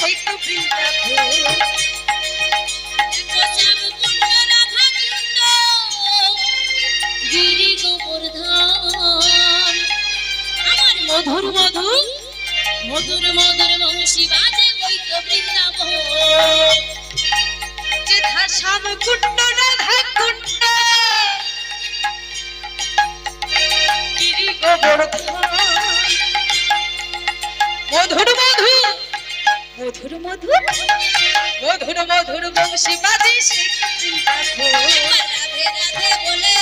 সেই তো বৃন্দাবন। গিরি গোবর্ধন আমার মধুর মধুর মধুর মধুর বংশী বাজে ওই তো বৃন্দাবন। যেথা শ্যাম কুণ্ড রাধা কুণ্ড গিরি গোবর্ধন। মধুর মধুর মধুর মধুর মধুর মধুর বংশী বাজে সেই তো বৃন্দাবন। রাধে রাধে বলে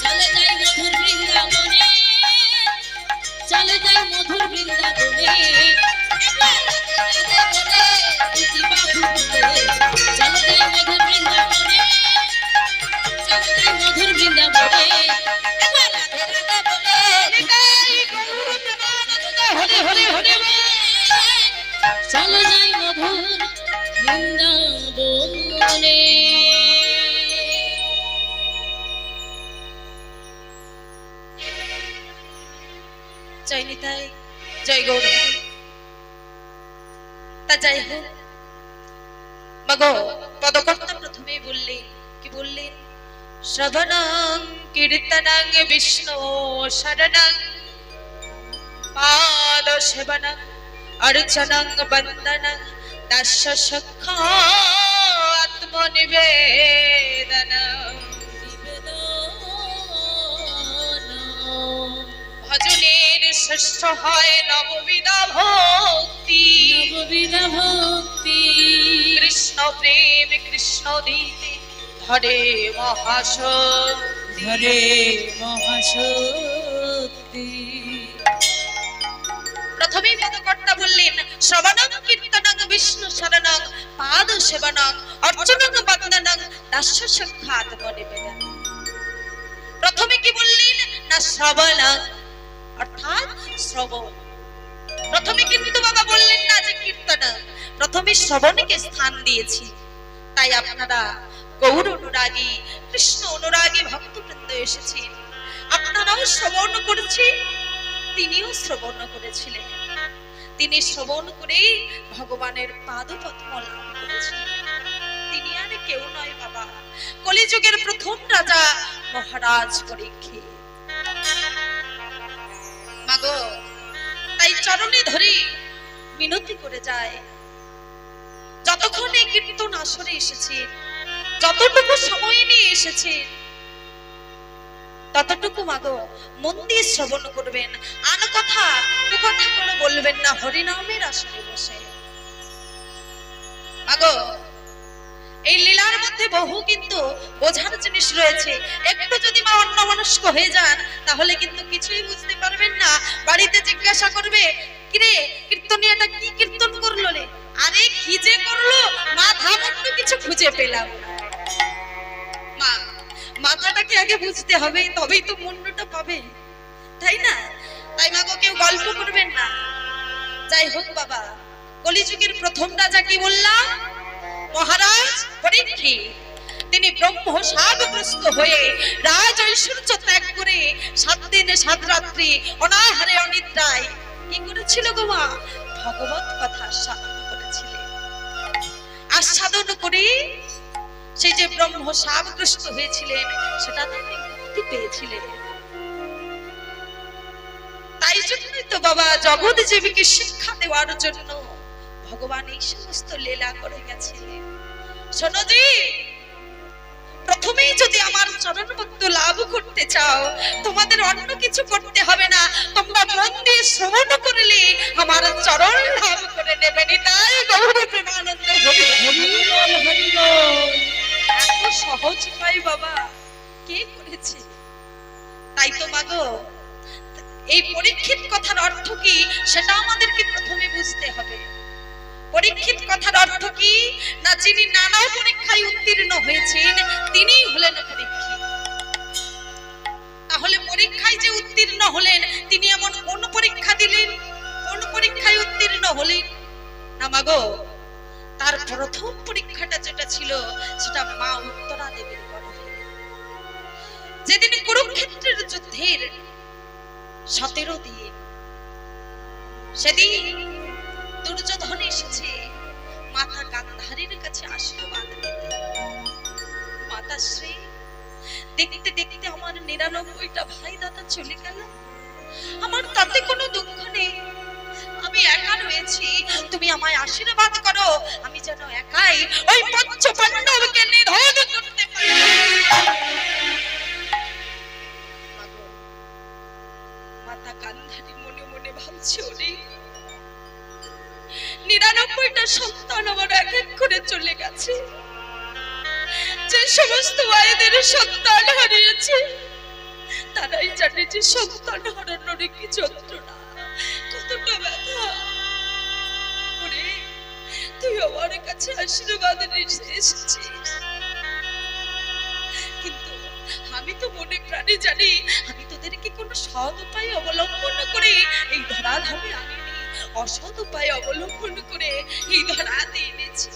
চলে যাই মধুর বৃন্দাবনে, চলে যাই মধুর বৃন্দাবনে। রাধে বলে বাবু চলে যাই মধুর বৃন্দাবনে, চলে যাই মধুর বৃন্দাবনে। রাধে রাধে বলে হরে হরে হরে চলে যাই মধুর বৃন্দাবনে। জয় নিতাই, জয় গৌর। তা যাই হোক মাগো, পদকর্তা প্রথমেই বললেন, কি বললেন? শ্রবণং কীর্তনং বিষ্ণু শরণং পাদ সেবনং অর্চনং বন্দনং দাস্য সখ্য আত্মনিবেদনং। ভজনের শ্রেষ্ঠ হয় নববিধা ভক্তি, নববিধা ভক্তি। কৃষ্ণ প্রেম কৃষ্ণ দিতে ধরে মহাশক্তি, ধরে মহাশক্তি। প্রথমেই পদকর্তা বললেন শ্রবণং কীর্তনং বিষ্ণু শরণং পাদ সেবনং অর্চনং বন্দনং দাস্য সখ্য আত্মনিবেদনং। প্রথমে কি বললেন না শ্রবণং অর্থাৎ শ্রবণ। প্রথমে কিন্তু বাবা বললেন না যে কীর্তন, প্রথমে শ্রবণকে স্থান দিয়েছি। তাই আপনারা গৌর অনুরাগী কৃষ্ণ অনুরাগী ভক্তবৃন্দ এসেছেন, আপনারাও শ্রবণ করেছেন, তিনিও শ্রবণ করেছিলেন। তিনি শ্রবণ করেই ভগবানের পাদপদ্ম লাভ করেছিলেন। তিনি আর কেউ নয় বাবা, কলিযুগের প্রথম রাজা মহারাজ পরীক্ষিত। মাগো, তাই চরণে ধরে মিনতি করে যায়, যতক্ষণ এই কীর্তন আসরে এসেছেন, যতটুকু সময় নিয়ে এসেছেন, ততটুকু মাগো মন দিয়ে শ্রবণ করবেন। আন কথা কুকথা কোনো বলবেন না হরিনামের আসরে বসে। মাগো, এই লীলার মধ্যে বহু কিন্তু বোঝার জিনিস রয়েছে। একটু যদি মা অন্যমনস্ক হয়ে যান তাহলে কিন্তু কিছুই বুঝতে পারবেন না। বাড়িতে জিজ্ঞাসা করবে, কিরে কীর্তনিয়াটা কি কীর্তন করলো রে? আরে কি যে করলো, মাথা মুন্ডু কিছু খুঁজে পেলাম না। মা, মাথাটাকে আগে বুঝতে হবে, তবেই তো মুন্ডুটা পাবে, তাই না? তাই মাগো কেউ গল্প করবেন না। যাই হোক বাবা, কলিযুগের প্রথম রাজা কি বললাম? মহারাজ পরীক্ষিত। তিনি ব্রহ্ম শাপগ্রস্ত হয়ে রাজ ঐশ্বর্য ত্যাগ করে 7 দিন 7 রাত্রি অনাহারে অনিদ্রায় কি করেছিল গো মা? ভগবত কথা আস্বাদন করেছিলেন। আস্বাদন করে সেই যে ব্রহ্ম শাপগ্রস্ত হয়েছিলেন সেটা থেকে মুক্তি পেয়েছিলেন। তাই জন্যই তো বাবা জগৎ জীবীকে শিক্ষা দেওয়ার জন্য ভগবান এই সমস্ত লীলা করে গেছিলেন। শোনো জি, প্রথমেই যদি আমার চরণপদ্ম লাভ করতে চাও, তোমাদের অন্য কিছু করতে হবে না, তোমরা মন দিয়ে শ্রবণ করলে আমার চরণ লাভ করে নেবে। তাই গৌর প্রেমানন্দ হরি হরিবল হরিবল। এত সহজ নয় বাবা, কে করেছে? তাই তো মাগো, এই পরীক্ষিত কথার অর্থ কি সেটা আমাদেরকে প্রথমে বুঝতে হবে। পরীক্ষিত কথার অর্থ কি না, যিনি নানা পরীক্ষায় উত্তীর্ণ হয়েছেন তিনিই হলেন পরীক্ষিত। তাহলে পরীক্ষায় যে উত্তীর্ণ হলেন তিনি এমন কোন পরীক্ষা দিলেন, কোন পরীক্ষায় উত্তীর্ণ হলেন না মাগো? তার প্রথম পরীক্ষাটা যেটা ছিল সেটা মা উত্তরা দেবীর গর্ভে। যেদিন কুরুক্ষেত্রের যুদ্ধের 17 দিন, সেদিন দুর্যোধন এসেছে মাতা গান্ধারীর কাছে আশীর্বাদ নিতে। মাতাশ্রী, দেখতে দেখতে আমার 99টা ভাই দাদা চলে গেল, আমার তাতে কোনো দুঃখ নেই, আমি একা রয়েছি, তুমি আমায় আশীর্বাদ করো, আমি যেন একাই ওই পঞ্চ পাণ্ডবকে নিধন করতে পারি। মাতা গান্ধারী মনে মনে ভাবছে, ওরে 99টা সন্তান আমার এক এক করে চলে গেছে, যে সমস্ত মায়েদের সন্তান হারিয়েছে তারাই জানে যে সন্তান হারানোর কি যন্ত্রণা, কতটা ব্যথা। ওরে, তুই আমার কাছে আশীর্বাদ নিতে এসেছিস, কিন্তু আমি তো মনে প্রাণে জানি আমি তোদেরকে কোনো সৎ উপায় অবলম্বন করে এই ধরাধামে আনিনি, অসৎ উপায় অবলম্বন করে এই ধরাতে এনেছি।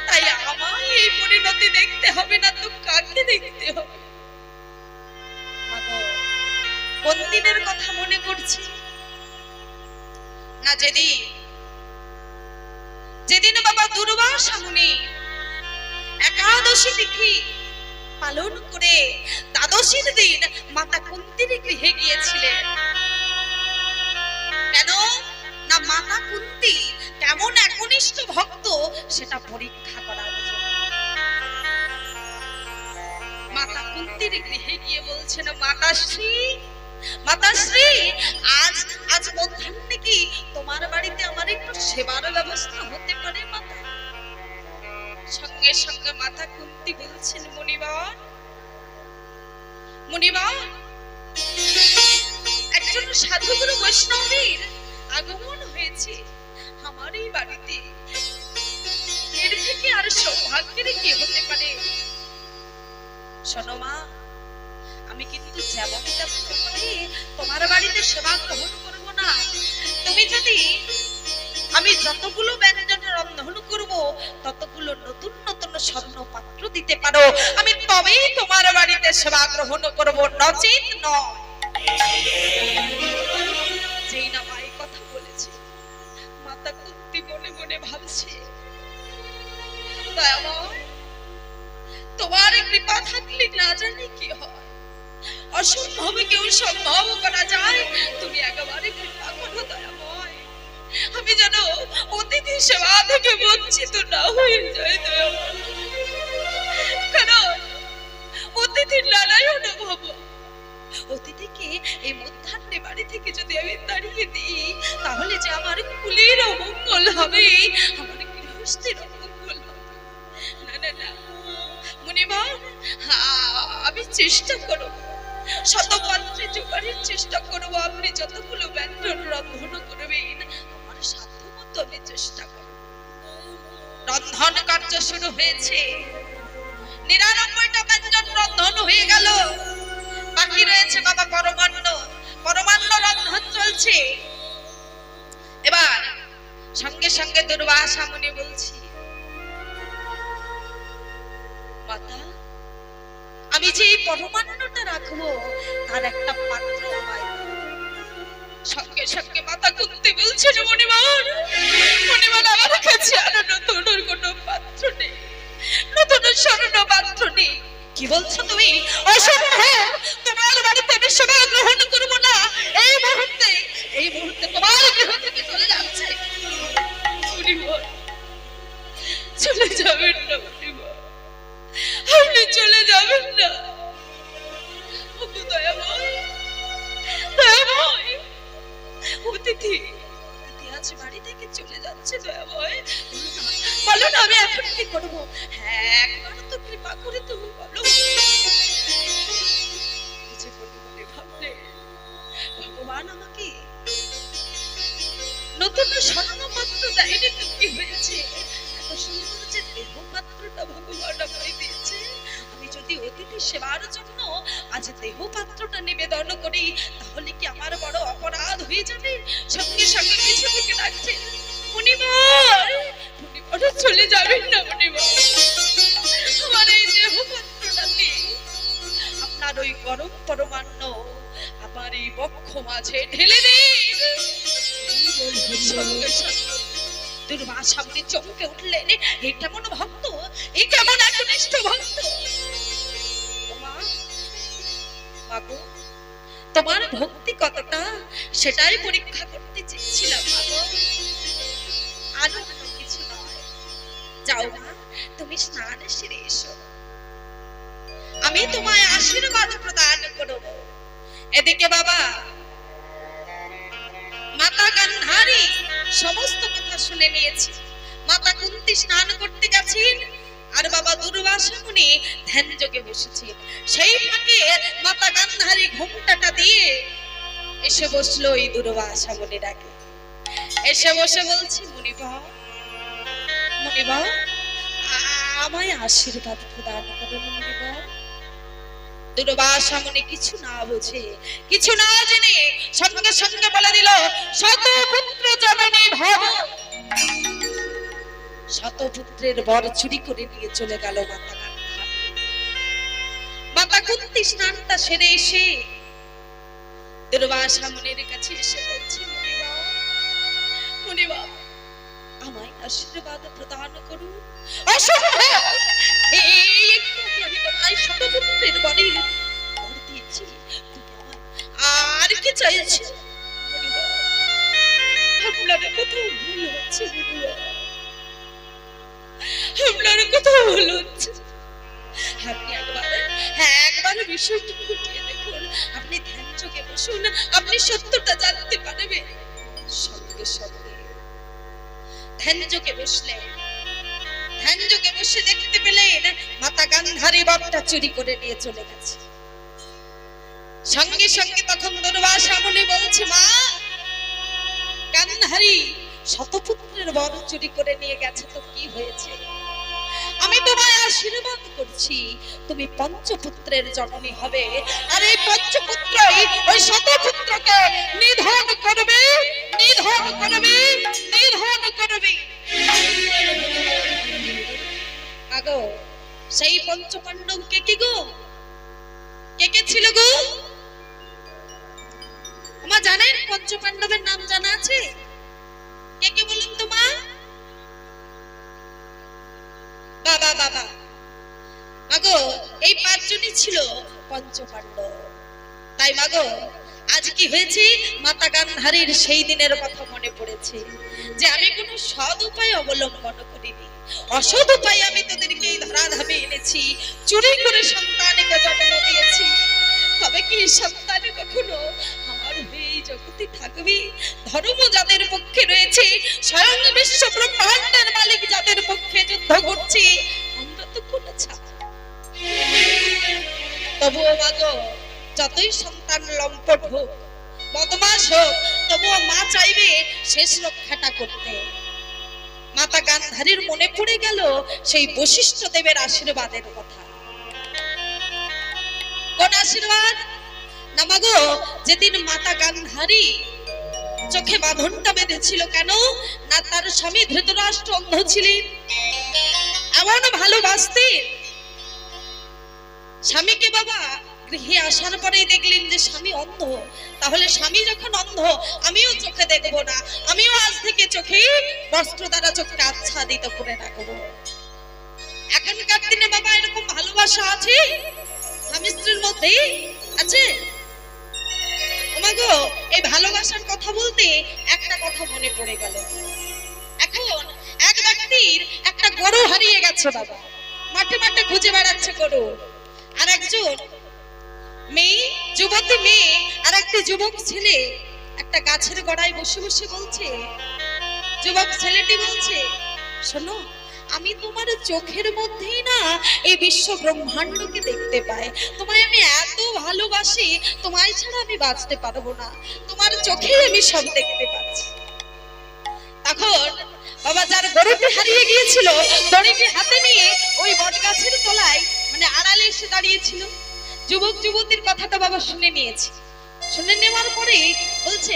তাই আমায় এই পরিণতি দেখতে হবে না তো কাকে দেখতে হবে? কোন দিনের কথা মনে করছি না, যেদিন বাবা দুর্বাসা মুনি একাদশী তিথি পালন করে দ্বাদশীর দিন মাতা কুন্তীর গৃহে গিয়েছিলেন। কেন না, মাতা কুন্তী কেমন একনিষ্ঠ ভক্ত সেটা পরীক্ষা করার জন্য মাতা কুন্তীর গৃহে গিয়ে বলছেন, মাতাশ্রী, মাতাশ্রী, আজ মধ্যাহ্নে কি তোমার বাড়িতে আমার একটু সেবার ব্যবস্থা হতে পারে মাতা? সঙ্গে সঙ্গে মাতা কুন্তী বলছেন, মুনিবর, মুনিবর, একজন সাধুগুরু বৈষ্ণবীর আগমন হয়েছে আমার এই বাড়িতে, এর থেকে আর সৌভাগ্যের কি হতে পারে? শোনো মা, আমি কিন্তু যেমন তেমন করে তোমার বাড়িতে সেবা গ্রহণ করবো না, তুমি যদি আমি যতগুলো ব্যঞ্জন রন্ধন করব ততগুলো নতুন নতুন স্বর্ণ পাত্র দিতে পারো, আমি তবেই তোমার বাড়িতে সেবা গ্রহণ করব, নচেত নয়। যেই না মাই কথা বলেছে, মাতা কুন্তী মনে মনে ভাবছে, দয়াময়, তোমার কৃপা থাকলে না জানি কি হয়, অসম্ভব কেউ সম্ভব করা যায়, তুমি একেবারে কৃপা করো দয়াময়, আমি যেন অতিথি সেবা থেকে বঞ্চিত না হয়ে যাই দয়াময়, কারণ অতিথির নারায়ণ ভব, অতিথিকে এই মধ্যাহ্নে বাড়ি থেকে যদি আমি তাড়িয়ে দিই তাহলে যে আমার কুলের অমঙ্গল হবে, আমার গৃহস্থের অমঙ্গল হবে। না না না মুনিবর, আমি চেষ্টা করব, শতপাত্রে জোগাড়ের চেষ্টা করব, আপনি যতগুলো ব্যঞ্জন রন্ধন করবেন আমার সাধ্যমতো আমি চেষ্টা করব। রন্ধন কার্য শুরু হয়েছে, 99টা ব্যঞ্জন রন্ধন হয়ে গেল, বাকি রয়েছে বাবা পরমান্ন, পরমান্ন রন্ধন চলছে। এবার সঙ্গে সঙ্গে দুর্বাসা মুনি বলছি, মাতা, আমি যে এই পরমান্নটা রাখবো তার একটা পাত্র আমায় দাও। সঙ্গে সঙ্গে মাতা কুন্তী বলছেন, মুনিবর, মুনিবর, আমার কাছে আর নতুন কোনো পাত্র নেই, নতুন স্বর্ণ পাত্র নেই। কি বলছো তুমি? অসম্ভব, তোমার বাড়িতে আমি সেবা গ্রহণ করবো না, এই মুহূর্তে তোমার গৃহ থেকে চলে যাচ্ছে। মুনিবর, চলে যাবেন না মুনিবর, আপনি চলে যাবেন না। দয়াময়, দয়াময়, অতিথি আজ বাড়ি থেকে চলে যাচ্ছে, দয়াময়, বলো না আমি এখন কি করবো? হ্যাঁ, একবার তো কৃপা করে তুমি বলো। ভাবলে ভগবান আমাকে নতুন স্বর্ণ পাত্র দেয়নি তো কি হয়েছে, এত সুন্দর যে দেহ পাত্রটা ভগবান আমায় দিয়েছে, আমি যদি অতিথি সেবার জন্য আজ দেহ পাত্রটা নিবেদন করি তাহলে কি আমার বড় অপরাধ হয়ে যাবে? সঙ্গে সঙ্গে কিছু থেকে ডাকছে, মুনিবর, মুনিবর, চলে যাবেন না মুনিবর, আমার এই দেহ পাত্রটাতে আপনার ওই গরম পরমান্ন আমার এই বক্ষ মাঝে ঢেলে দিন। বল, হরি বল। সঙ্গে সঙ্গে দুর্বাসা মুনি চমকে উঠলেন, এই কেমন ভক্ত, এই কেমন একনিষ্ঠ ভক্ত। মা, মাগো, তোমার ভক্তি কতটা সেটাই পরীক্ষা করতে চেয়েছিলাম মাগো, আর অন্য কিছু নয়। যাও মা, তুমি স্নানে সেরে এসো, আমি তোমায় আশীর্বাদ প্রদান করব। এদিকে বাবা মাতা গান্ধারী সমস্ত কথা শুনে নিয়েছে। মাতা কুন্তী স্নান করতে গেছেন, আর বাবা দুর্বাসা মুনি ধ্যান যোগে বসেছেন। সেই ফাঁকে মাতা গান্ধারী ঘুমটাটা দিয়ে এসে বসলো এই দুর্বাসা মুনির আগে। এসে বসে বলছে, মুনিবর, মুনিবর, আমায় আশীর্বাদ প্রদান করুন মুনিবর। দুর্বাসা মুনি কিছু না বুঝে, কিছু না জেনে সঙ্গে সঙ্গে বলে দিল, শতপুত্র জননী ভব। শতপুত্রের বর চুরি করে নিয়ে চলে গেল মাতা গান্ধারী। মাতা কুন্তী স্নানটা সেরে এসে দুর্বাসা মুনির কাছে এসে বলছে, মুনিবর, মুনিবর, আমায় আশীর্বাদ প্রদান করুন। অসম্ভব, এই একটু আমি তোমায় শতপুত্রের বরের বর দিয়েছি, তুমি আমার আর কি চাইছো? মুনিবর, আপনার কোথাও ভুল হচ্ছে মুনিবর, আপনার কোথাও ভুল হচ্ছে। আপনি একবার বিষয়টি খুঁটিয়ে দেখুন, আপনি ধ্যান যোগে বসুন, আপনি সত্যটা জানতে পারবেন। সঙ্গে সঙ্গে ধ্যান যোগে বসলেন। ধ্যান যোগে বসে দেখতে পেলেন মাতা গান্ধারী বরটা চুরি করে নিয়ে চলে গেছে। সঙ্গে সঙ্গে তখন দুর্বাসা মুনি বলছে, মা গান্ধারী শতপুত্রের বর চুরি করে নিয়ে গেছে তো কি হয়েছে? আমি তোমায় আশীর্বাদ করছি, তুমি পঞ্চপুত্রের জননী হবে, আর এই পঞ্চপুত্রই ওই শতপুত্রকে নিধন করবে, নিধন করবে, নিধন করবে। আগো সেই পঞ্চপাণ্ডব কে কি গো, কে কে ছিল গো? মা জানেন পঞ্চপাণ্ডবের নাম জানা আছে? কে কে বলুন তো মা? বাবা বাবা মাগো, এই পাঁচজনই ছিল পঞ্চপাণ্ডব। তাই মাগো আজ কি হয়েছে, মাতা গান্ধারীর সেই দিনের কথা মনে পড়েছে যে আমি কোনো সৎ উপায় অবলম্বন করিনি, অসৎ উপায় আমি তোদেরকে এই ধরাধামে এনেছি, চুরি করে সন্তানকে জন্ম দিয়েছি। তবে কি সন্তান কখনো আমার হয়ে এই জগতে থাকবে? ধর্ম যাদের পক্ষে রয়েছে, স্বয়ং বিশ্ব ব্রহ্মাণ্ডের মালিক যাদের পক্ষে যুদ্ধ করছে, আমরা তো কোনো ছাড়। তবুও মাগো, যতই সন্তান লম্পট হোক, বদমাশ হোক, তবুও মা চাইবে শেষ রক্ষাটা করতে। মাতা গান্ধারীর মনে পড়ে গেল সেই বশিষ্ঠ দেবের আশীর্বাদের কথা। কোন আশীর্বাদ? না মাগো, যেদিন মাতা গান্ধারী চোখে বাঁধনটা বেঁধেছিল, কেন না তার স্বামী ধৃতরাষ্ট্র অন্ধ ছিলেন, এমন ভালোবাসতেন। স্বামীকে বাবা গৃহে আসার পরেই দেখলেন যে স্বামী অন্ধ, তাহলে স্বামী যখন অন্ধ আমিও চোখে দেখবো না, আমিও আজ থেকে চোখে বস্ত্র দ্বারা চোখে আচ্ছাদিত করে রাখবো। এখনকার দিনে বাবা এরকম ভালোবাসা আছে স্বামী স্ত্রীর মধ্যে? আছে? ওমাগো, এই ভালোবাসার কথা বলতে একটা কথা মনে পড়ে গেল। এখন এক ব্যক্তির একটা গরু হারিয়ে গেছে বাবা, মাঠে মাঠে খুঁজে বেড়াচ্ছে গরু। আর একজন মেয়ে, যুবতী মেয়ে আর একটা যুবক ছেলে একটা গাছের গোড়ায় বসে বসে বলছে, যুবক ছেলেটি বলছে, শোনো, আমি তোমার চোখের মধ্যেই না এই বিশ্ব ব্রহ্মাণ্ডকে দেখতে পাই, তোমায় আমি এত ভালোবাসি, তোমায় ছাড়া আমি বাঁচতে পারবো না, তোমার চোখেই আমি সব দেখতে পাচ্ছি। তখন বাবা যার গরুটি হারিয়ে গিয়েছিল, দড়িটি হাতে নিয়ে ওই বট গাছের তলায় মানে আড়ালে এসে দাঁড়িয়েছিল। যুবক যুবতীর কথাটা বাবা শুনে নিয়েছে। শুনে নেওয়ার পরে বলছে,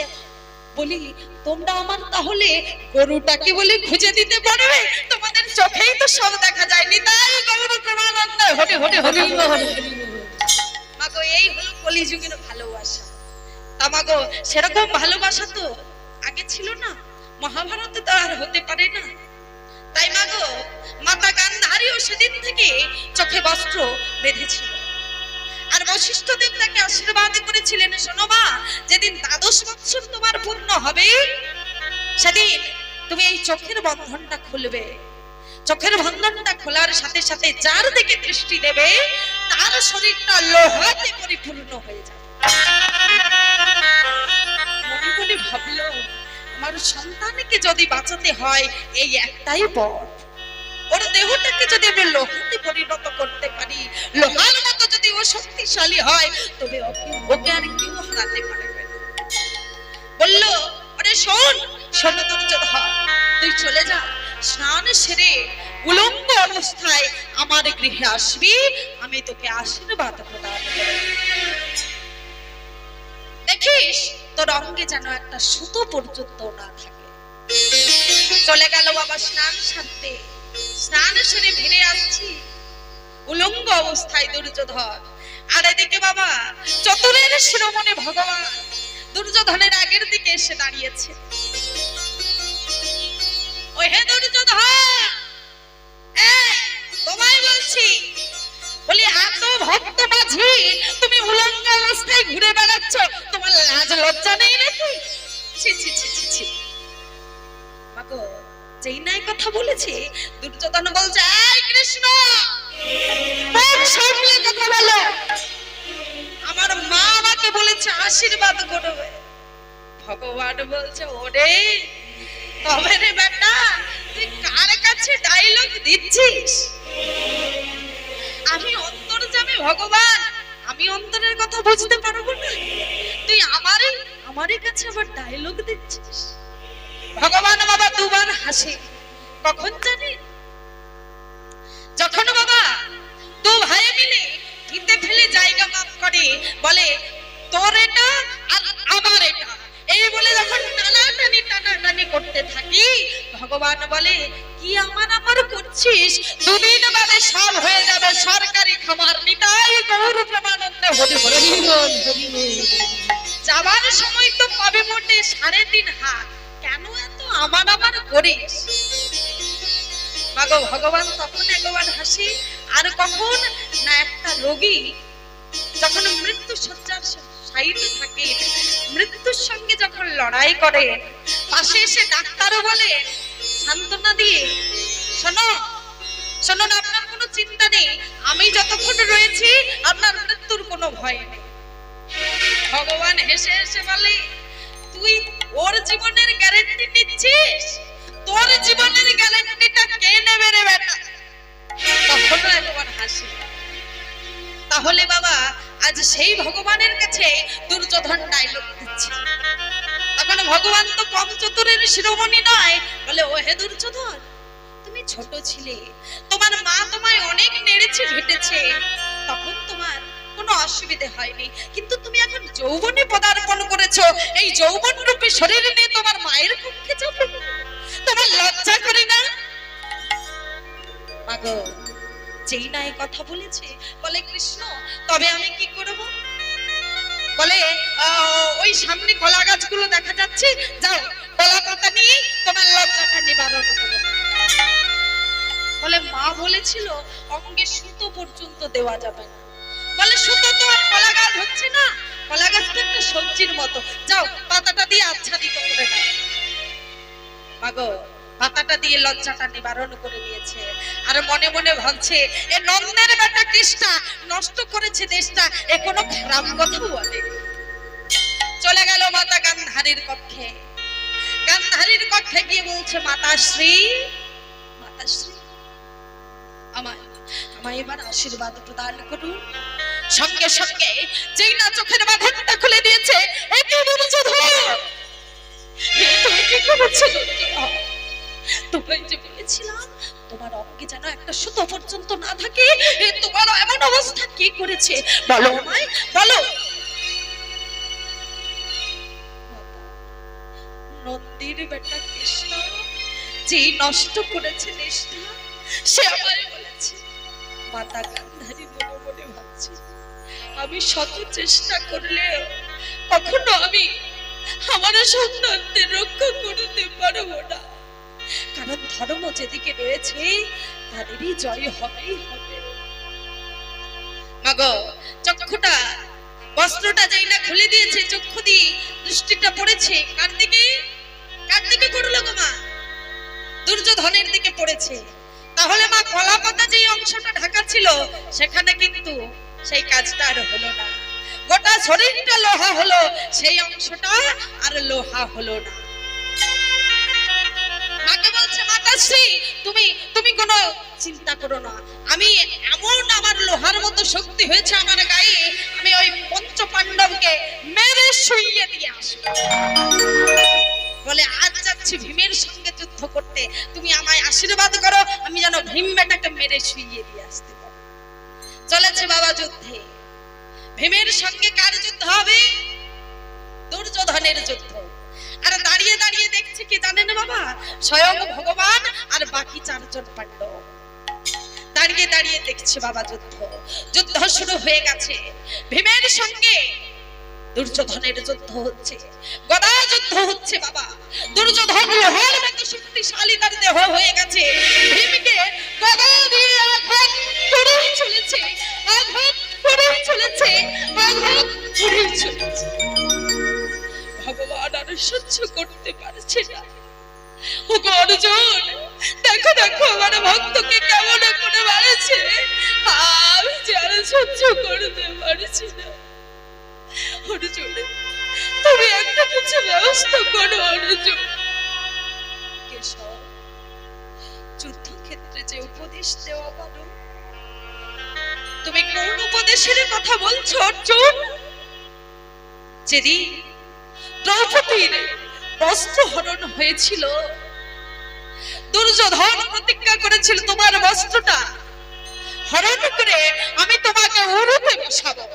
বলি তোমরা আমার তাহলে গরুটাকে বলে খুঁজে দিতে পারবে? তোমাদের চোখেই তো সব দেখা যায়নি, তাই গৌর প্রেমানন্দ হটে হটে হটে। মাগো, এই হলো কলিযুগের ভালোবাসা। তা মাগো, সেরকম ভালোবাসা তো আগে ছিল না, মহাভারতে তো আর হতে পারে না। তাই মা গো, মাতা গান্ধারীও সেদিন থেকে চোখে বস্ত্র বেঁধেছিল। আর বশিষ্ঠ দেব তাকে আশীর্বাদ করেছিলেন, শোনো মা, যেদিন 12 বছর তোমার পূর্ণ হবে সেদিন তুমি এই চোখের বন্ধনটা খুলবে। চোখের বন্ধনটা খোলার সাথে সাথে যার দিকে দৃষ্টি দেবে তার শরীরটা লোহাতে পরিপূর্ণ হয়ে যাবে। মনে মনে ভাবলো, আমার সন্তানকে যদি বাঁচাতে হয় এই একটাই পথ, ওর দেহটাকে যদি আমি লোহাতে পরিণত করতে পারি, লোহার মতো যদি ও শক্তিশালী হয়, তবে ওকে আর কেউ হারাতে পারবে না। বললো, আরে শোন দুর্যোধন, তুই চলে যা, স্নান সেরে উলঙ্গ অবস্থায় আমার গৃহে আসবি, আমি তোকে আশীর্বাদ প্রদান করব। দেখিস তোর অঙ্গে যেন একটা সুতো পর্যন্ত না থাকে। চলে গেল বাবা স্নান সারতে। স্নান সেরে ফিরে আসছি উলঙ্গ অবস্থায় দুর্যোধন। আর এদিকে বাবা চতুরের শিরোমণি ভগবান দুর্যোধনের আগের দিকে এসে দাঁড়িয়েছে। ওই হে দুর্যোধন, তোমায় বলছি, বলি এত ভক্ত মাঝি তুমি উলঙ্গ অবস্থায় ঘুরে বেড়াচ্ছ, তোমার লাজ লজ্জা নেই নাকি? ছি ছি ছি ছি ছি। মাগো, যেই নাই কথা বলেছে, দুর্যোধন বলছে, এই কৃষ্ণ, মুখ সামলে কথা বলো। আমার মা আমাকে বলেছে আশীর্বাদ করবে। ভগবান বলছে, ওরে তবে রে বেটা, তুই কার কাছে ডায়লগ দিচ্ছিস? আমি অন্তর্যামী ভগবান, আমি অন্তরের কথা বুঝতে পারবো না? তুই আমারই কাছে আবার ডায়লগ দিচ্ছিস? ভগবান বাবা দুবার হাসে। কখন জানি, যখন বাবা দু ভাই মিলে ভিতে ফেলে জায়গা মাপ করে, বলে তোর এটা আর আমার এটা, এই বলে যখন টানাটানি করতে থাকি, ভগবান বলে, কি আমার করছিস? দুদিন বাদে সব হয়ে যাবে সরকারি খামার। নিতাই গৌর প্রেমানন্দে হরি হরি বল, হরি বল। যাবার সময় তো পাবে মোটে 3.5 হাত, কেন এত আমার করিস? মাগো, ভগবান তখন একবার হাসি। আর কখন না, একটা রোগী যখন মৃত্যু শয্যার সাইডে থাকে, মৃত্যুর সঙ্গে যখন লড়াই করে, পাশে এসে ডাক্তারও বলে সান্ত্বনা দিয়ে, শোনো শোনো না, আপনার কোনো চিন্তা নেই, আমি যতক্ষণ রয়েছি আপনার মৃত্যুর কোনো ভয় নেই। ভগবান হেসে হেসে বলে, তুই ওর জীবনের গ্যারান্টি নিচ্ছিস? তোর জীবনের গ্যারান্টিটা কে নেবে রে বেটা? তখনও একবার হাসি। তাহলে বাবা আজ সেই ভগবানের কাছে দুর্যোধন ডায়লগ দিচ্ছে। তখন ভগবান তো কম চতুরের শিরোমণি নয়, বলে, ও হে দুর্যোধন, তুমি ছোট ছিলে, তোমার মা তোমায় অনেক নেড়েছে ভেটেছে, তখন তোমার কোনো অসুবিধা হয়নি, কিন্তু তুমি এখন যৌবনে পদার্পণ করেছো, এই যৌবন রূপী শরীর নিয়ে তোমার মায়ের কক্ষে যাবে, তোমার লজ্জা করে না? মাগো, যেই না এই কথা বলেছে, বলে, কৃষ্ণ তবে আমি কি করব? বলে, ওই সামনে কলা গাছগুলো দেখা যাচ্ছে, যাও কলা পাতা নিয়ে তোমার লজ্জাটা নিবারণ করো। বলে, মা বলেছিল অঙ্গে সুতো পর্যন্ত দেওয়া যাবে না। বলে, সুতো তো আর কলা গাছ হচ্ছে না, কলা গাছ তো একটা সবজির মতো, যাও পাতাটা দিয়ে আচ্ছাদিত করে দাও। মাগো, পাতাটা দিয়ে লজ্জাটা নিবারণ করে দিয়েছে। আর মনে মনে ভাবছে, এ নন্দের বেটা কৃষ্ণ নষ্ট করেছে দেশটা, এ কোনো খারাপ কথা বলে। চলে গেল মাতা গান্ধারীর কক্ষে। গান্ধারীর কক্ষে গিয়ে বলছে, মাতাশ্রী, মাতাশ্রী, আমায় এবার আশীর্বাদ প্রদান করুন। সঙ্গে সঙ্গে যেই না চোখের বাঁধনটা খুলে দিয়েছে, একে দুর্যোধন, তুমি কি করেছো? তোমায় যে বলেছিলাম তোমার অঙ্গে যেন একটা সুতো পর্যন্ত না থাকে, তোমার এমন অবস্থা কি করেছে বলো আমায়, বলো। নন্দীর বেটা কৃষ্ণ যে নষ্ট করেছে দেশটা, সে আমায় বলেছে। মাতা গান্ধারী মনে মনে ভাবছে, আমি শত চেষ্টা করলেও কখনো আমি আমার সন্তানদের রক্ষা করতে পারবো না, কারণ ধর্ম যেদিকে রয়েছে তাদেরই জয় হবেই হবে। মাগো, চক্ষুটা বস্ত্রটা যেই না খুলে দিয়েছে, চক্ষু দিয়ে দৃষ্টিটা পড়েছে কার দিকে? কার দিকে করলো গো মা? দুর্যোধনের দিকে পড়েছে। তাহলে মা কলা পাতা যে অংশটা ঢাকা ছিল সেখানে কিন্তু সেই কাজটা আর হলো না। গোটা শরীরটা লোহা হলো, সেই অংশটা আর লোহা হলো না। মাকে বলছে, মাতাশ্রী তুমি তুমি কোনো চিন্তা করো না, আমি এমন আমার লোহার মতো শক্তি হয়েছে আমার গায়ে, আমি ওই পঞ্চ পাণ্ডবকে মেরে শুইয়ে দিয়ে আসবো। বলে আজ যাচ্ছি ভীমের সঙ্গে যুদ্ধ করতে, তুমি আমায় আশীর্বাদ করো আমি যেন ভীম বেটাকে মেরে শুইয়ে দিয়ে আসতে পারি। চলেছে বাবা যুদ্ধে। ভীমের সঙ্গে কার যুদ্ধ হবে? দুর্যোধনের যুদ্ধ। আর দাঁড়িয়ে দাঁড়িয়ে দেখছে কি জানেন বাবা? স্বয়ং ভগবান আর বাকি চারজন পাণ্ডব দাঁড়িয়ে দাঁড়িয়ে দেখছে বাবা যুদ্ধ। যুদ্ধ শুরু হয়ে গেছে। ভীমের সঙ্গে দুর্যোধনের যুদ্ধ হচ্ছে, গদা যুদ্ধ হচ্ছে বাবা। দুর্যোধন লোহার মতো শক্তিশালী, তার দেহ হয়ে গেছে। ভীমকে গদা দিয়ে আঘাত করেই চলেছে, আঘাত করেই চলেছে, আঘাত করেই চলেছে। ভগবান আর সহ্য করতে পারছে না। ও অর্জুন, দেখো দেখো আমার ভক্তকে কেমন করে মারেছে, আমি যে আর সহ্য করতে পারছি না। অর্জুন, তুমি একটা কিছু ব্যবস্থা করো অর্জুন। কেশব, যুদ্ধক্ষেত্রে যে উপদেশ দেওয়া ভালো, তুমি কোন উপদেশের কথা বলছো অর্জুন? যেদিন দ্রৌপদীর বস্ত্র হরণ হয়েছিল, দুর্যোধন প্রতিজ্ঞা করেছিল তোমার বস্ত্রটা হরণ করে আমি তোমাকে উরুতে বসাবো।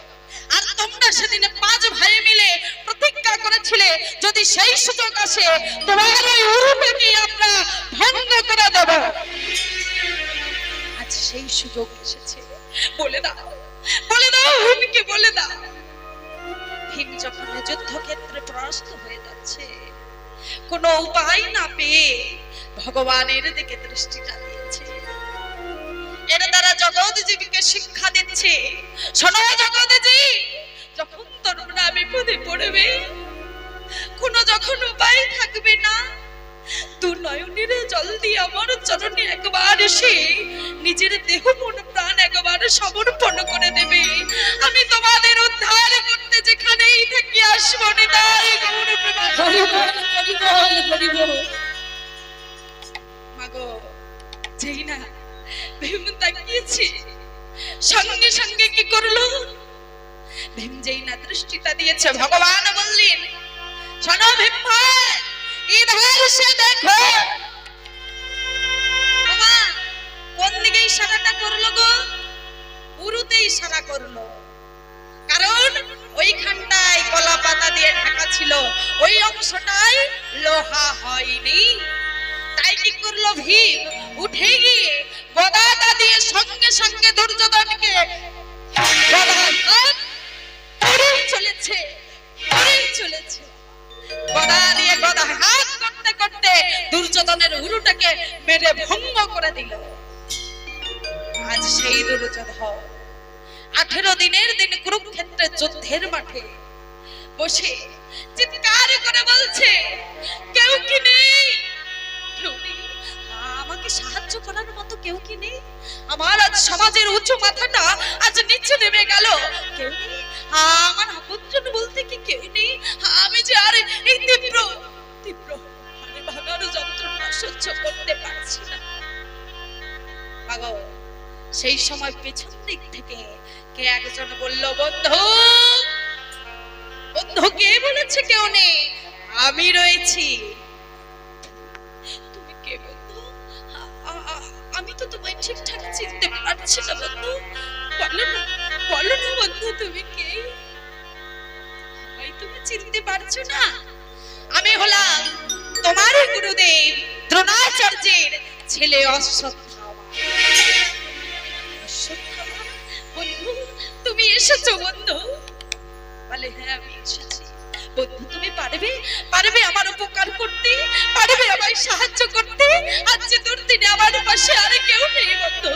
আর তোমরা সেদিনে 5 ভাই মিলে প্রতিজ্ঞা করেছিলে যদি সেই সুযোগ আসে তোমার ওই উরুটাকে আমরা ভঙ্গ করে দেব। আজ সেই সুযোগ এসেছে, বলে দাও, বলে দাও ভীমকে, বলে দাও। ভীম যখন যুদ্ধক্ষেত্রে পরাস্ত হয়ে যাচ্ছে, কোনো উপায় না পেয়ে ভগবানের দিকে দৃষ্টিটা দিয়েছে। এর দ্বারা জগৎজীবীকে শিক্ষা দিচ্ছে, শোনো জগৎজীবী, যখন তোমরা বিপদে পড়বে, কোনো যখন উপায় থাকবে না, দু নয়নের জল দিয়ে আমার চরণে একবার এসে নিজের দেহ মন প্রাণ একবার সমর্পণ করে দেবে, আমি তোমাদের উদ্ধার করতে যেখানেই থাকি আসবো। নিতাই গৌর প্রেমানন্দ। মাগো, যেই না ভীম তাকিয়েছে, সঙ্গে সঙ্গে কি করলো? ভীম যেই না দৃষ্টিটা দিয়েছে, ভগবান বললেন, শোনো ভীম ভাই, ইধার সে দেখো। বাবা কোন দিকে ইশারাটা করলো গো? উরুতে ইশারা করলো, কারণ ওইখানটায় কলা পাতা দিয়ে ঢাকা ছিল, ওই অংশটাই লোহা হয়নি। তাই কি করলো ভীম? উঠে গিয়ে গদাটা দিয়ে সঙ্গে সঙ্গে দুর্যোধনকে গদাঘাত করেই চলেছে, করেই চলেছে। গদা দিয়ে গদাঘাত করতে করতে দুর্যোধনের উরুটাকে মেরে ভঙ্গ করে দিল। আজ সেই দুর্যোধন 18 দিনের দিন কুরুক্ষেত্রের যুদ্ধের মাঠে বসে চিৎকার করে বলছে, কেউ কি নেই? কেউ নেই, আমাকে সাহায্য করার মতো কেউ কি নেই? আমার আজ সমাজের উঁচু মাথাটা আজ নিচে নেমে গেল, কেউ নেই, আমার আপনজন বলতে কি কেউ নেই? আমি যে আর এই তীব্র তীব্র হাড়ে ভাঙার যন্ত্রণা সহ্য করতে পারছি না। পাগল, সেই সময় পেছন দিক থেকে কে একজন বলল, বন্ধু, বন্ধু। কে বলেছে কেউ নেই? আমি রয়েছি। তুমি কে বন্ধু? আমি তো তোমায় ঠিকঠাক চিনতে পারছি না বন্ধু, বলো না, বলো না বন্ধু তুমি কে? তুমি চিনতে পারছো না? আমি হলাম তোমার গুরুদেব দ্রোণাচার্যের ছেলে অশ্বত্থামা। অশ্বত্থামা বন্ধু, তুমি এসেছো বন্ধু? বলে হ্যাঁ আমি এসেছি। বন্ধু তুমি পারবে পারবে আমার উপকার করতে, পারবে আমায় সাহায্য করতে? আজ যে দুর্দিনে আমার পাশে আর কেউ নেই বন্ধু।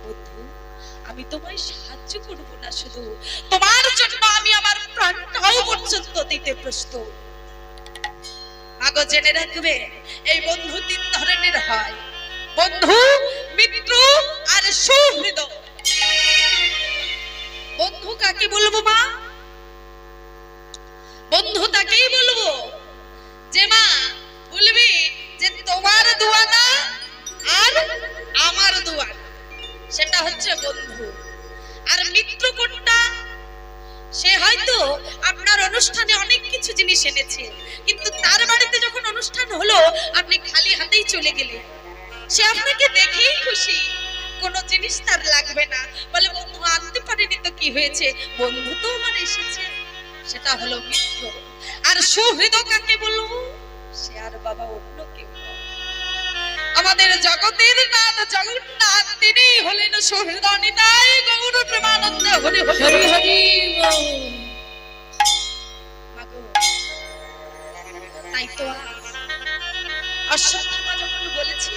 বন্ধু আমি তোমায় সাহায্য করব না, শুধু তোমার জন্য আমি আমার প্রাণটাও পর্যন্ত দিতে প্রস্তুত। আগো জেনে রাখবে, এই বন্ধু তিন ধরনের হয়, বন্ধু, মিত্র আর সৌহৃদ। বন্ধু কাকে বলবো মা? বন্ধু তাকেই বলবো যে মা বলবি যে তোমার দুয়ানা আর আমার দুয়ানা, সেটা হচ্ছে বন্ধু। আর মিত্র কোনটা? সে হয়তো আপনার অনুষ্ঠানে অনেক কিছু জিনিস এনেছে, কিন্তু তার বাড়িতে যখন অনুষ্ঠান হলো আপনি খালি হাতেই চলে গেলেন, সে আপনাকে দেখেই খুশি, কোনো জিনিস তার লাগবে না, বলে বন্ধু আনতে পারেনি তো কি হয়েছে, বন্ধু তো আমার এসেছে। সেটা হলো মিত্র। আর সৌহৃদ কাকে বলবো? সে আর বাবা অন্য কেউ নয়, আমাদের জগতের নাথ জগন্নাথ, তিনি হলেন সৌহৃদ নিতাই গৌর প্রেমানন্দ হরি হরি হরি হরি বল। মাগো, তাই তো অশ্বত্থামা যখন বলেছি,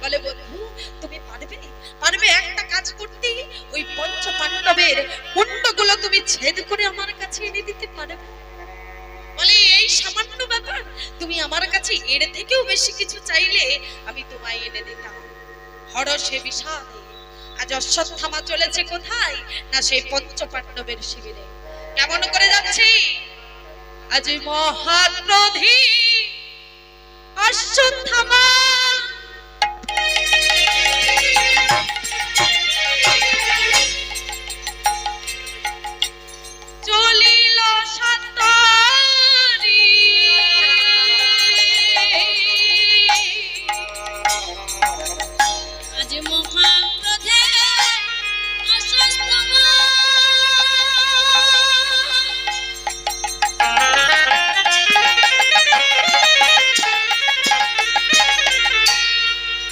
বলে বন্ধু তুমি পারবে পারবে একটা কাজ করতে, ওই পঞ্চ পাণ্ডবের মুন্ডগুলো তুমি ছেদ করে আমার কাছে এনে দিতে পারবে? বলে এই সামান্য ব্যাপার, তুমি আমার কাছে এর থেকেও বেশি কিছু চাইলে আমি তোমায় এনে দিতাম। হরষে বিষাদে আজ অশ্বত্থামা চলেছে কোথায়? না সেই পঞ্চ পাণ্ডবের শিবিরে। কেমন করে যাচ্ছে? আজ মহারথী অশ্বত্থামা চলিল সাতারি, আজ মহাক্রোধে অশ্বত্থামা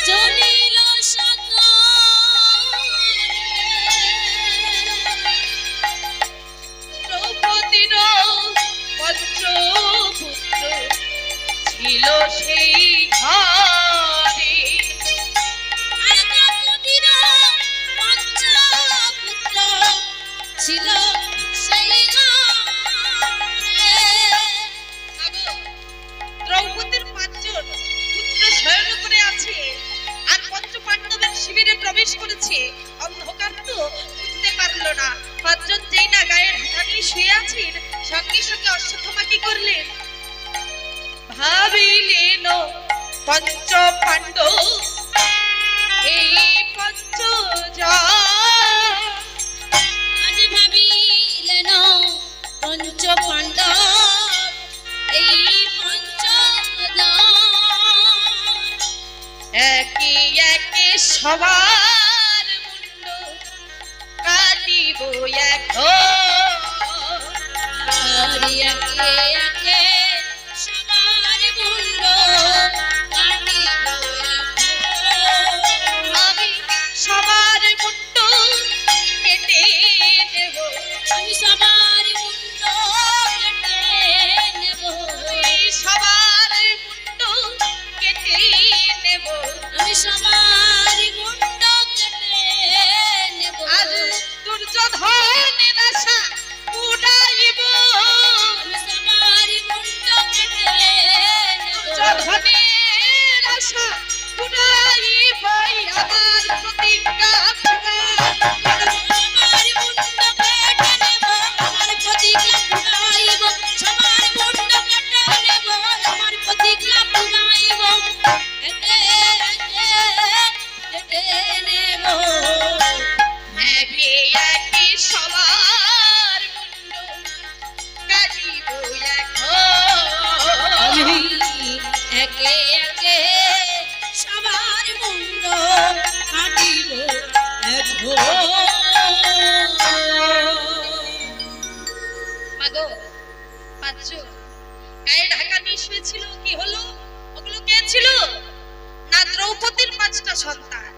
চলিল দ্রৌপদীর পঞ্চপুত্র ছিল সেই ঘরে, আর দ্রৌপদীর পঞ্চপুত্র ছিল সেই ঘরে। মাগো, দ্রৌপদীর পাঁচজন পুত্র শয়ন করে আছে, আর পঞ্চ পাণ্ডবের শিবিরে প্রবেশ করেছে। অন্ধকার তো বুঝতে পারলো না, পাঁচজন যেই না গায়ের হাতা নিয়ে শুয়ে আছেন, সঙ্গে সঙ্গে অশ্বত্থামা কি করলেন? ভাবিলেন পঞ্চ পাণ্ডব এই পঞ্চজন, আজ ভাবিলেন পঞ্চ পাণ্ডব এই পঞ্চজন, একে একে সবার মুন্ড কাটিব এখন। আর একে একে সবার মুন্ড কাটিব এখন। আমি সবার মুন্ড কেটে নেব, আমি সবার মুন্ড কেটে নেব, আমি সবার মুন্ড কেটে নেব। আমি সবার মুন্ড কেটে নেব। আজ দুর্যোধনের আশা পুরাইব, আমি সবার মুন্ড কেটে নেব। দুর্যোধনের আশা পুরাইব, আমার প্রতিজ্ঞা পুরাইব। সবার মুন্ড কেটে নেব, আমার প্রতিজ্ঞা পুরাইব। সবার মুন্ড কেটে নেব, আমার প্রতিজ্ঞা পুরাইব। একে একে কেটে নেব, একে একে সবার মুন্ড কাটিব এখন। একে একে সবার মুন্ড কাটিব এখন। মাগো, পাঁচজন গায়ে ঢাকা নিয়ে শুয়েছিল, কি হলো? ওগুলো কে ছিল? না দ্রৌপদীর পাঁচটা সন্তান,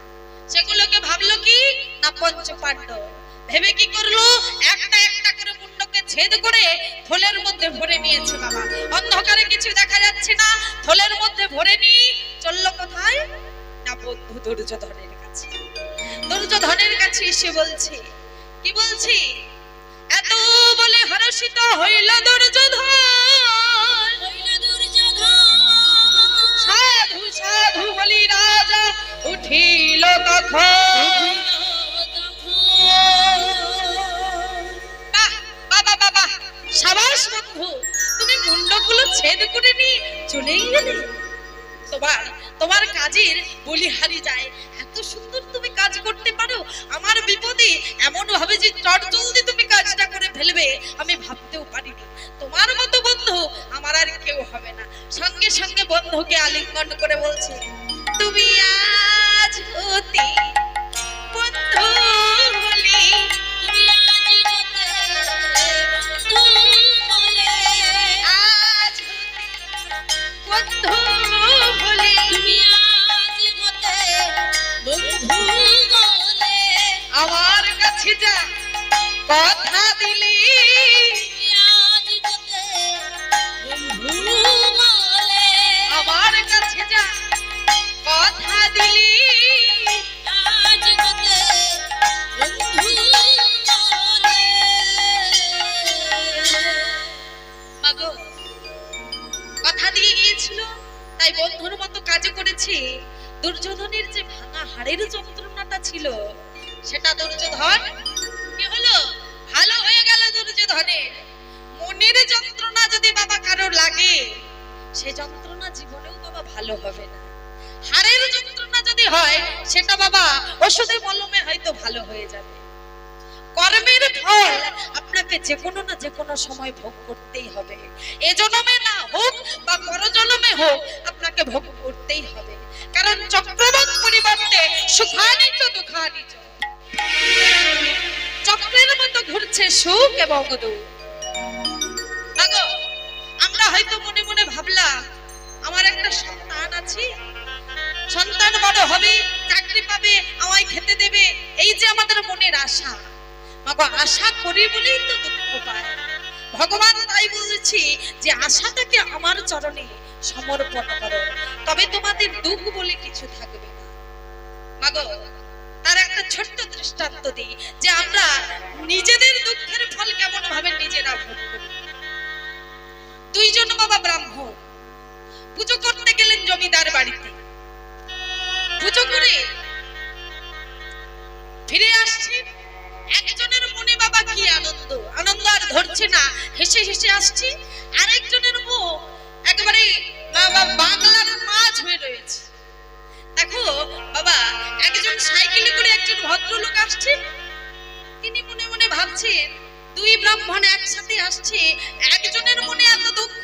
সেগুলোকে ভাবলো কি? না পঞ্চ পাণ্ডব। ভেবে কি করলো? একটা একটা করে মুন্ডকে ছেদ করে থলের মধ্যে ভরে নিয়েছে বাবা। অন্ধকারে কিছু দেখা যাচ্ছে না, থলের মধ্যে ভরে নিয়ে চললো কোথায় না বন্ধু দুর্যোধনের কাছে। দুর্যোধনের কাছে এসে বলছে, কি বলছি, এত বলে হর্ষিত হইল দুর্যোধন, সাধু সাধু বলি রাজা উঠিল তখন। বাহ বাবা বাবা, সাবাস বন্ধু, তুমি মুন্ডগুলো ছেদ করে নিয়ে চলেই গেলে। তোমার কাজের বলিহারি যায়, এত সুন্দর তুমি কাজ করতে পারো। আমার বিপদে এমন ভাবে যে চটজলদি তুমি কাজটা করে ফেলবে আমি ভাবতেও পারিনি। তোমার মতো বন্ধু আমার আর কেউ হবে না। সঙ্গে সঙ্গে বন্ধুকে আলিঙ্গন করে বলছে, তুমি আজ অতি বন্ধু বলি, আজ বন্ধু বলি, আমার কাছে যা কথা দিলি, আমার কাছে যা কথা দিলি, মাগো কথা দিয়ে গিয়েছিল তাই বন্ধুর মতো কাজ করেছে। দুর্যোধনের যে ভাঙা হাড়ের যন্ত্রণাটা ছিল সেটা দুর্যোধন কি হলো, ভালো হয়ে গেল। দুর্যোধনের মনের যন্ত্রণা যদি বাবা কারো লাগে সে যন্ত্রণা জীবনেও বাবা ভালো হবে না। হাড়ের যন্ত্রণা যদি হয় সেটা বাবা ওষুধে মলমে হয়তো ভালো হয়ে যাবে। কর্মের ফল আপনাকে যে কোনো না যে কোনো সময় ভোগ করতেই হবে। এ জন্মে না হোক বা পরজন্মে হোক আপনাকে ভোগ করতেই হবে, কারণ চক্রবাক পরিবর্তে সুখানিচ দুঃখানিচ, চক্রের মতো ঘুরছে সুখ এবং দুঃখ। আগো আমরা হয়তো মনে মনে ভাবলাম আমার একটা সন্তান আছে, সন্তান বড় হবে, চাকরি পাবে, আমায় খেতে দেবে, এই যে আমাদের মনের আশা। মাগো আশা করি বলেই তো দুঃখ পায়। ভগবান তাই বলছি যে আশাটাকে আমার চরণে সমর্পণ করো, তবে তোমাদের দুঃখ বলে কিছু থাকবে না। মাগো তার একটা ছোট্ট দৃষ্টান্ত দিই যে আমরা নিজেদের দুঃখের ফল কেমন ভাবে নিজেরা ভোগ করি। দুইজন বাবা ব্রাহ্মণ পুজো করতে গেলেন জমিদার বাড়িতে। পুজো করে ফিরে আসছে, একজনের মনে বাবা কি আনন্দ, আনন্দ আর ধরছে না, হেসে হেসে আসছে। আরেকজনের মুখ একেবারে বাবা বাংলার মাছ হয়ে রয়েছে। দেখো বাবা, একজন সাইকেলে করে একজন ভদ্রলোক আসছেন, তিনি মনে মনে ভাবছেন দুই ব্রাহ্মণ একসাথে আসছে, একজনের মনে এত দুঃখ,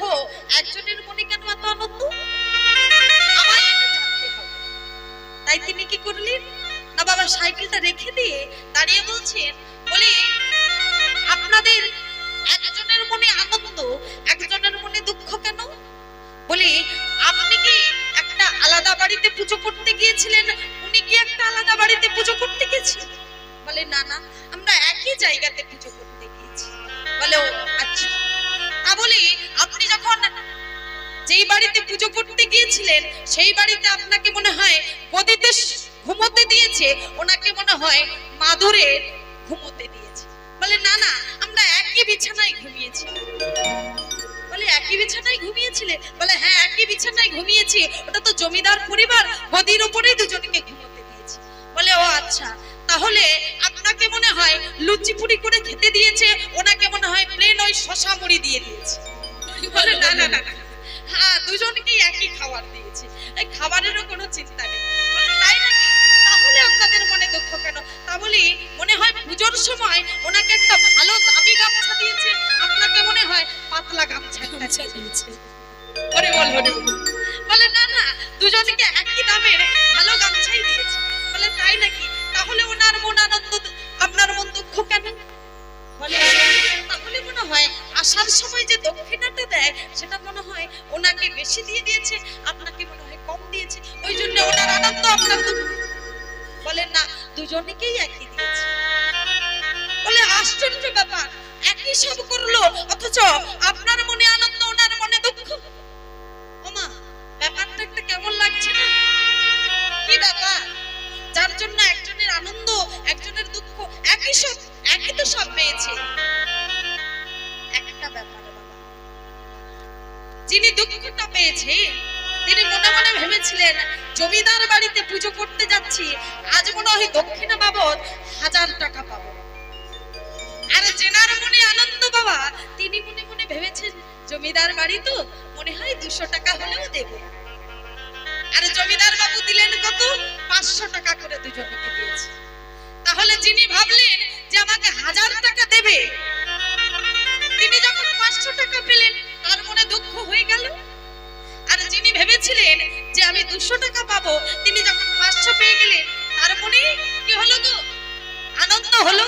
একজনের মনে কেন এত আনন্দ, আমায় এটা জানতে হবে। তাই তিনি কি করলেন না বাবা, সাইকেলটা রেখে দিয়ে দাঁড়িয়ে বলছেন, বলে আপনাদের একজনের মনে আনন্দ একজনের মনে দুঃখ কেন? বলে আপনি কি একটা আলাদা বাড়িতে পুজো করতে গিয়েছিলেন, উনি কি একটা আলাদা বাড়িতে পুজো করতে গেছিলেন? বলে না না, আমরা একই জায়গাতে পুজো করতে গিয়েছি। বলে ও আচ্ছা, তা বলি আপনি যখন যেই বাড়িতে পুজো করতে গিয়েছিলেন সেই বাড়িতে আপনাকে মনে হয় গদিতে ঘুমোতে দিয়েছে, ওনাকে মনে হয় মাদুরে ঘুমোতে দিয়েছে। বলে না না, আমরা একই বিছানায় ঘুমিয়েছি। বলে একই বিছানায় ঘুমিয়েছিলে? বলে হ্যাঁ একই বিছানায় ঘুমিয়েছি, ওটা তো জমিদার পরিবার, গদির উপরেই দুজনকে ঘুমোতে দিয়েছে। বলে ও আচ্ছা, তাহলে আপনাকে মনে হয় লুচি পুরি করে খেতে দিয়েছে, ওনাকে মনে হয় প্লেন ওই শশা মুড়ি দিয়ে দিয়েছে। বলে না না না, হ্যাঁ দুজনকেই একই খাবার দিয়েছে, এই খাবারেরও কোনো চিন্তা নেই। বলে তাই নাকি, তাহলে আপনাদের মনে দুঃখ কেন? তা বলি মনে হয় পুজোর সময় ওনাকে একটা ভালো দামি গামছা দিয়েছে, আপনাকে মনে হয় পাতলা গামছা দিয়েছে। ওরে বল ওরে বল। বলে না না, দুজনকে একই দামের ভালো গামছাই দিয়েছে। বলে তাই নাকি, তাহলে ওনার মন আনন্দ, আপনার মন দুঃখ কেন? বলে তাহলে মনে হয় আসার সময় যে দক্ষিণাটা দেয় সেটা মনে হয় ওনাকে বেশি দিয়ে দিয়েছে, আপনাকে মনে হয় কম দিয়েছে, ওই জন্য ওনার আনন্দ আপনার দুঃখ। বলে না, দুজনকেই একই দিয়েছে। বলে আশ্চর্য ব্যাপার, এক একই সব করলো, অথচ আপনার মনে আনন্দ ওনার মনে দুঃখ। ওমা, ব্যাপারটা একটা কেমন লাগছে না? কি ব্যাপার, যার জন্য একজনের আনন্দ একজনের দুঃখ, একই তো সব পেয়েছে। একটা ব্যাপার বাবা, যিনি দুঃখটা পেয়েছে তিনি মনে মনে ভেবেছিলেন জমিদার বাড়িতে পুজো করতে যাচ্ছি, আজ মনে হয় দক্ষিণা বাবদ 1000 টাকা পাবো। আর জেনার মনে আনন্দ বাবা, তিনি মনে মনে ভেবেছেন জমিদার বাড়ি তো মনে হয় 200 টাকা হলেও দেবে। আর জমিদার বাবু দিলেন কত? 500 টাকা করে দুজনকে দিয়েছে। তাহলে যিনি ভাবলেন যে আমাকে 1000 টাকা দেবে, তিনি যখন 500 টাকা পেলেন তার মনে দুঃখ হয়ে গেল। আর যিনি ভেবেছিলেন যে আমি 200 টাকা পাবো, তিনি যখন 500 পেয়ে গেলেন তার মনে কি হলো গো? আনন্দ হলো।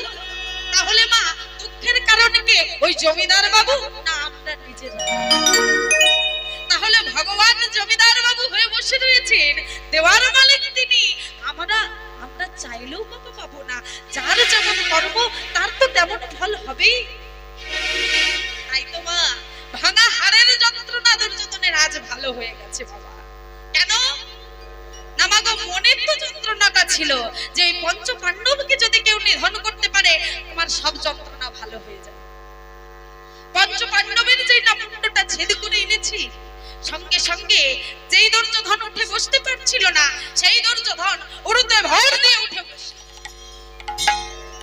তাহলে মা, দুঃখের কারণ কে? ওই জমিদার বাবু না আমরা নিজেরা? তাহলে ভগবান জমিদার বাবু হয়ে বসে রয়েছেন, দেওয়ার মালিক তিনি। আমরা চাইলেও বাবা পাবো না। যার যেমন কর্ম তার তো তেমন ফল হবেই। তাই তো মা, ভাঙা হাড়ের যন্ত্রণা দুর্যোধনের আজ ভালো হয়ে গেছে বাবা। কেন না মা গো, মনের তো যন্ত্রণাটা ছিল যে এই পঞ্চ পাণ্ডবকে যদি কেউ নিধন করতে পারে আমার সব যন্ত্রণা ভালো হয়ে যাবে। পঞ্চ পাণ্ডবের যেই নামটা ছেদ করে এনেছি, সঙ্গে সঙ্গে যেই দুর্যোধন উঠে বসতে পারছিল না, সেই দুর্যোধন উড়তে ভর দিয়ে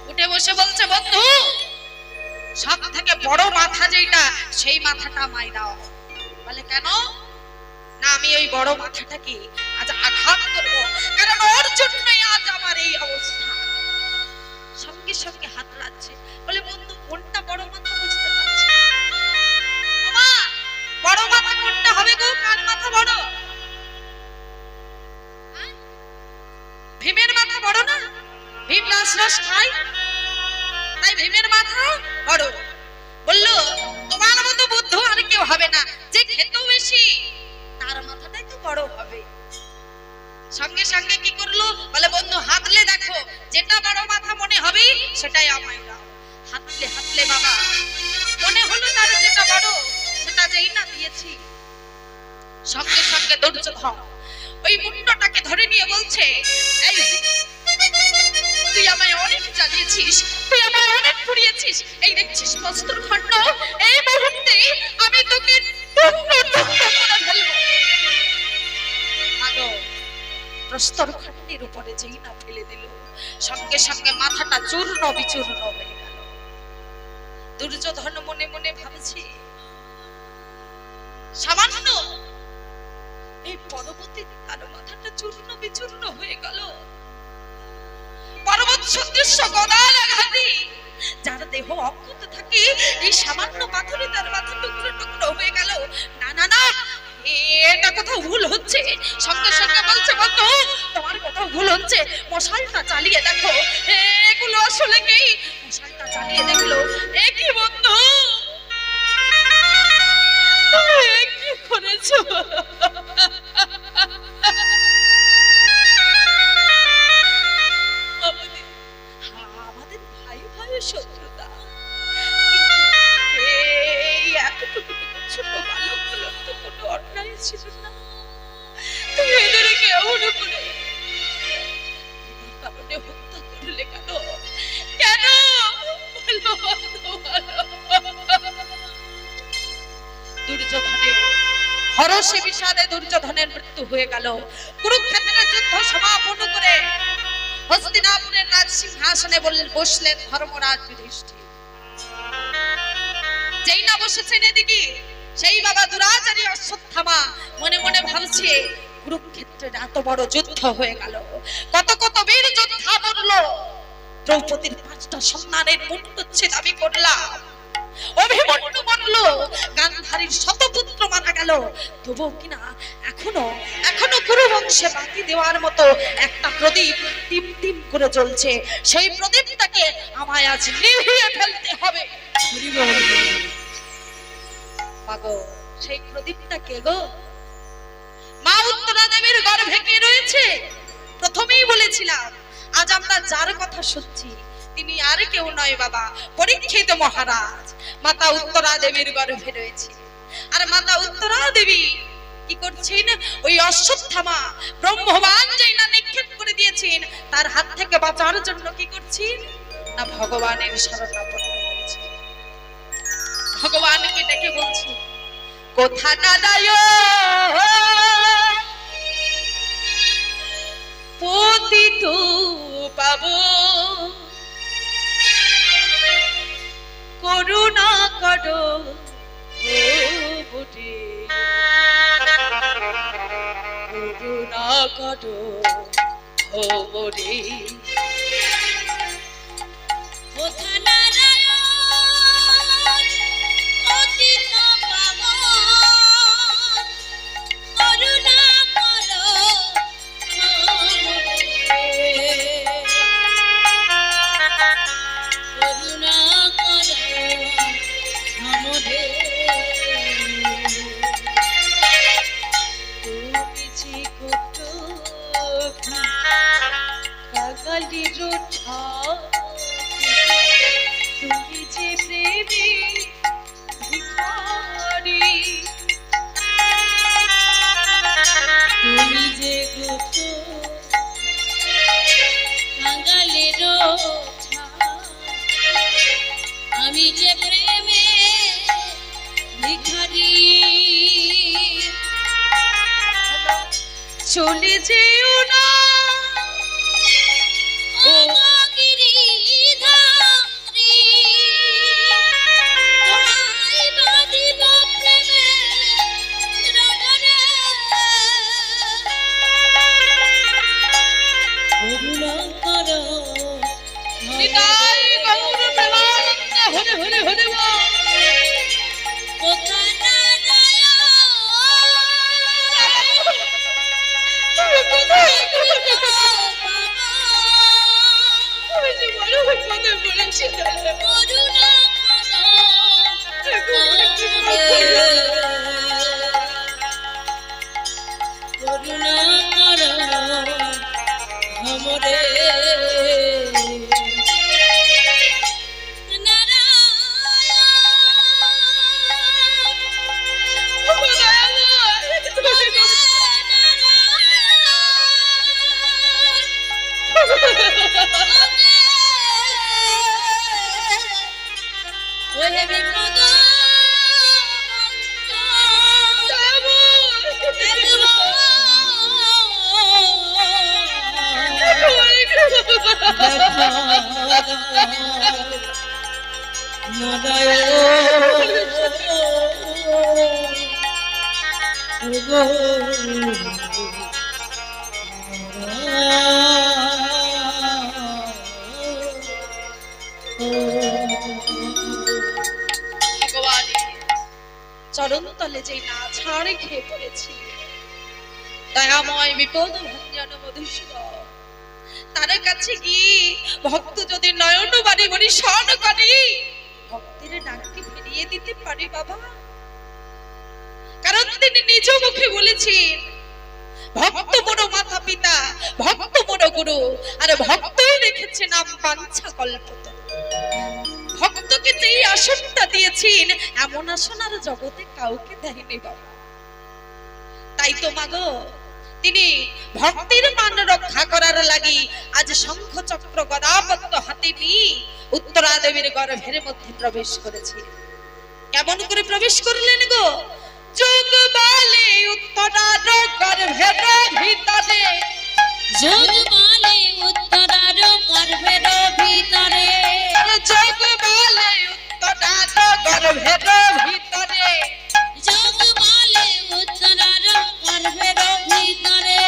উঠে বসে বলছে, বন্ধু সব থেকে বড় মাথা যেটা, সেই মাথাটা আমায় দাও। বলে কেন? না আমি ওই বড় মাথাটাকে আজ আঘাত করব, কারণ ওর জন্যই আজ আমার এই অবস্থা। সঙ্গে সঙ্গে হাত লাগছে। বলে বন্ধু কোনটা বড় মাথা বুঝতে পারছি? বাবা বড় মাথা কোনটা হবে গো? কার মাথা বড়? ভীমের মাথা বড় না? ভীম রস খায়, তাই ভীমের মাথা বড়। বললো তোমার মতো বুদ্ধ আর কেউ হবে না, যে খেত বেশি তার মাথাটাই তো বড় হবে। সঙ্গে সঙ্গে কি করলো? বলে বন্ধু হাতলে দেখো, যেটা বড় মাথা মনে হবে সেটাই আমায় দাও। হাতলে হাতলে বাবা মনে হলো তার যেটা বড়, সেটা যেই না দিয়েছি, সঙ্গে সঙ্গে দুর্যোধন ওই মুন্ডটাকে ধরে নিয়ে বলছে, এই তুই আমায় অনেক জ্বালিয়েছিস, তুই আমায় অনেক পুড়িয়েছিস, এই দেখছিস বস্ত্র খণ্ড, এই মুহূর্তে আমি তোকে টুকরো টুকরো করে ফেলবো। আগো প্রস্তর খণ্ডের উপরে যেই না ফেলে দিল, সঙ্গে সঙ্গে মাথাটা চূর্ণ বিচূর্ণ হয়ে গেল। দুর্যোধন মনে মনে ভাবছে, সামান্য এই পর্বতে তার মাথাটা চূর্ণ বিচূর্ণ হয়ে গেল। পর্বত সদৃশ্য গদার আঘাতে যার দেহ অক্ষত থাকে, এই সামান্য পাথরে তার মাথা টুকরো টুকরো হয়ে গেল। না না না, এটা কোথাও ভুল হচ্ছে। সঙ্গে সঙ্গে বলছে, বন্ধু তোমার কোথাও ভুল হচ্ছে, মশালটা চালিয়ে দেখো এগুলো আসলে কি। মশালটা চালিয়ে দেখলো, এ কি বন্ধু তুমি কি করেছো? আমাদের ভাই ভাইয়ের শত্রুতা, এই এতটুকু ছোট বালকগুলোর তো কোনো অন্যায় ছিল না। তুমি এদেরকে এমন করে কারণে হত্যা করলে কেন? কেন দুর্যোধনের হরষে বিষাদে দুর্যোধনের মৃত্যু হয়ে গেল। কুরুক্ষেত্রের যুদ্ধ সমাপন করে হস্তিনাপুরের রাজ সিংহাসনে বসলেন ধর্মরাজ যুধিষ্ঠির। যেই না বসেছেন এদিকে, সেই বাবা দুরাচারী অশ্বত্থামা মনে মনে ভাবছে, কুরুক্ষেত্রের এত বড় যুদ্ধ হয়ে গেল, কত কত বীর যোদ্ধা মরল, দ্রৌপদীর 5টা সন্তানের মুণ্ডচ্ছেদ আমি করলাম, অভিমন্যু মরল, গান্ধারীর শতপুত্র মারা গেল, তবুও কিনা এখনো কুরু বংশে বাতি দেওয়ার মতো একটা প্রদীপ টিম টিম করে জ্বলছে। সেই প্রদীপটাকে আমায় আজ নিভিয়ে ফেলতে হবে। মাগো সেই প্রদীপটা কে গো? মা উত্তরা দেবীর গর্ভে কে রয়েছে? প্রথমেই বলেছিলাম, আজ আমরা যার কথা শুনছি তিনি আর কেউ নয় বাবা, পরীক্ষিত মহারাজ। মাতা উত্তরা দেবীর গর্ভে রয়েছে। আর মাতা উত্তরা দেবী কি করছেন? ওই অশ্বত্থামা ব্রহ্মবান যেই না নিক্ষেপ করে দিয়েছেন, তার হাত থেকে বাঁচার জন্য কি করছেন না ভগবানের শরণাপন্ন হয়েছে। ভগবানকে ডেকে বলছি, কোথা না দায় পতিত পাবো, করুণা করো বটে, করুণা করো বটে। কোথা নারায়ণ পতিত পাবন, করুণা করো করুণা করো আমাদের। তুমি যে কত কাঙালির তুমি যে প্রেমে ভিখারি, তুমি যে গোপ কাঙ্গালের আমি যে প্রেমে ভিখারি। চলে যেও না ও গিরিধারী, তোমায় বাঁধিব প্রেমের ডোরে। করুণা করো নিতাই গৌর প্রেমানন্দ হরে হরে হরে বল। কোথা নারায়ণ তুমি কোথায় গো? পাবন, আমি যে বড় বিপদে পড়েছি। করুণা করো করুণা করো আমরে। ওহে বিপদ চরণ তলে যেই না ছাড়ে খেয়ে পড়েছি, দয়াময় বিপদ ভঞ্জন মধুসূদন, তার কাছে গিয়ে ভক্ত যদি নয়ন বাড়ি বাড়ি স্মরণ করে, ভক্তের ডাককে ফিরিয়ে দিতে পারে বাবা। কারণ তিনি নিজ মুখে বলেছেন, ভক্ত বড় মাতা পিতা, ভক্ত বড় গুরু, আর ভক্তই রেখেছে নাম বাঞ্ছা কল্পতরু। ভক্তকে যেই আসনটা দিয়েছেন, এমন আসন আর জগতে কাউকে দেয়নি বাবা। তাই তো মাগো, তিনি ভক্তির মান রক্ষা করার লাগি আজ শঙ্খ চক্র গদা পদ্ম হাতে নিয়ে উত্তরা দেবীর গর্ভের মধ্যে প্রবেশ করেছে। কেমন করে প্রবেশ করলেন গো? যোগ বলে উত্তরার গর্ভের ভিতরে, যোগ বলে উত্তরার গর্ভের ভিতরে, যোগ বলে উত্তরার গর্ভের ভিতরে, যোগ বলে উত্তরার গর্ভের ভিতরে।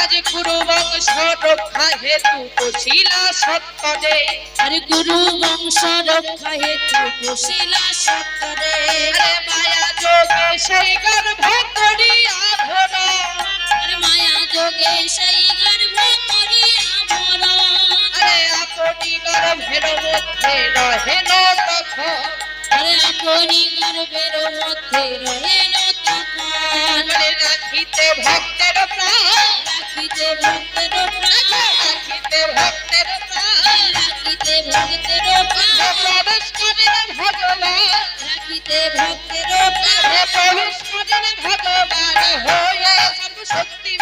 আজ গুরু বংশ রক্ষা হেতু কশিলা সত্তরে, আর গুরু বংশ রক্ষা হেতু কুশিলা সত্তরে। আরে মায়া যোগে সেই গর্ভ করিয়া ভর, আর মায়া যোগে সেই গর্ভ করিয়া ভর। আরে আপনি গর্ভের মধ্যে রহেন তখন, আরে আপনি গর্ভের মধ্যে রহেন তখন। আরে রাখিতে ভক্তের প্রাণ, রাখিতে ভক্তের প্রাণ, রাখিতে ভক্তের প্রাণ, রাখিতে ভক্তের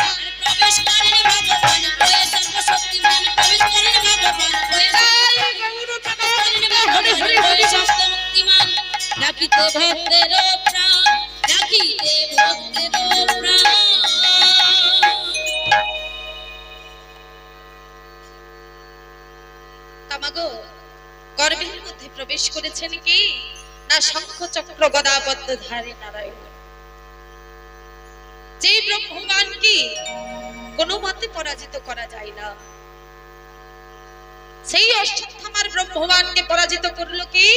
আর প্রবেশ করেন ভগবান হয়ে সর্বশক্তিমান প্রবেশ করেন ভগবান হয়ে সপ্তমুক্তিমান রাখিতে ভক্তের প্রাণ রাখিতে ভক্তের প্রাণ তামাগো গর্ভের মধ্যে প্রবেশ করেছেন কি না শঙ্খ চক্র গদা পদ্মধারী নারায়ণ, যে ব্রহ্মবান কি কোনো মতে পরাজিত করা যায় না। সেই অশ্বত্থামার ব্রহ্মবানকে পরাজিত করলো কি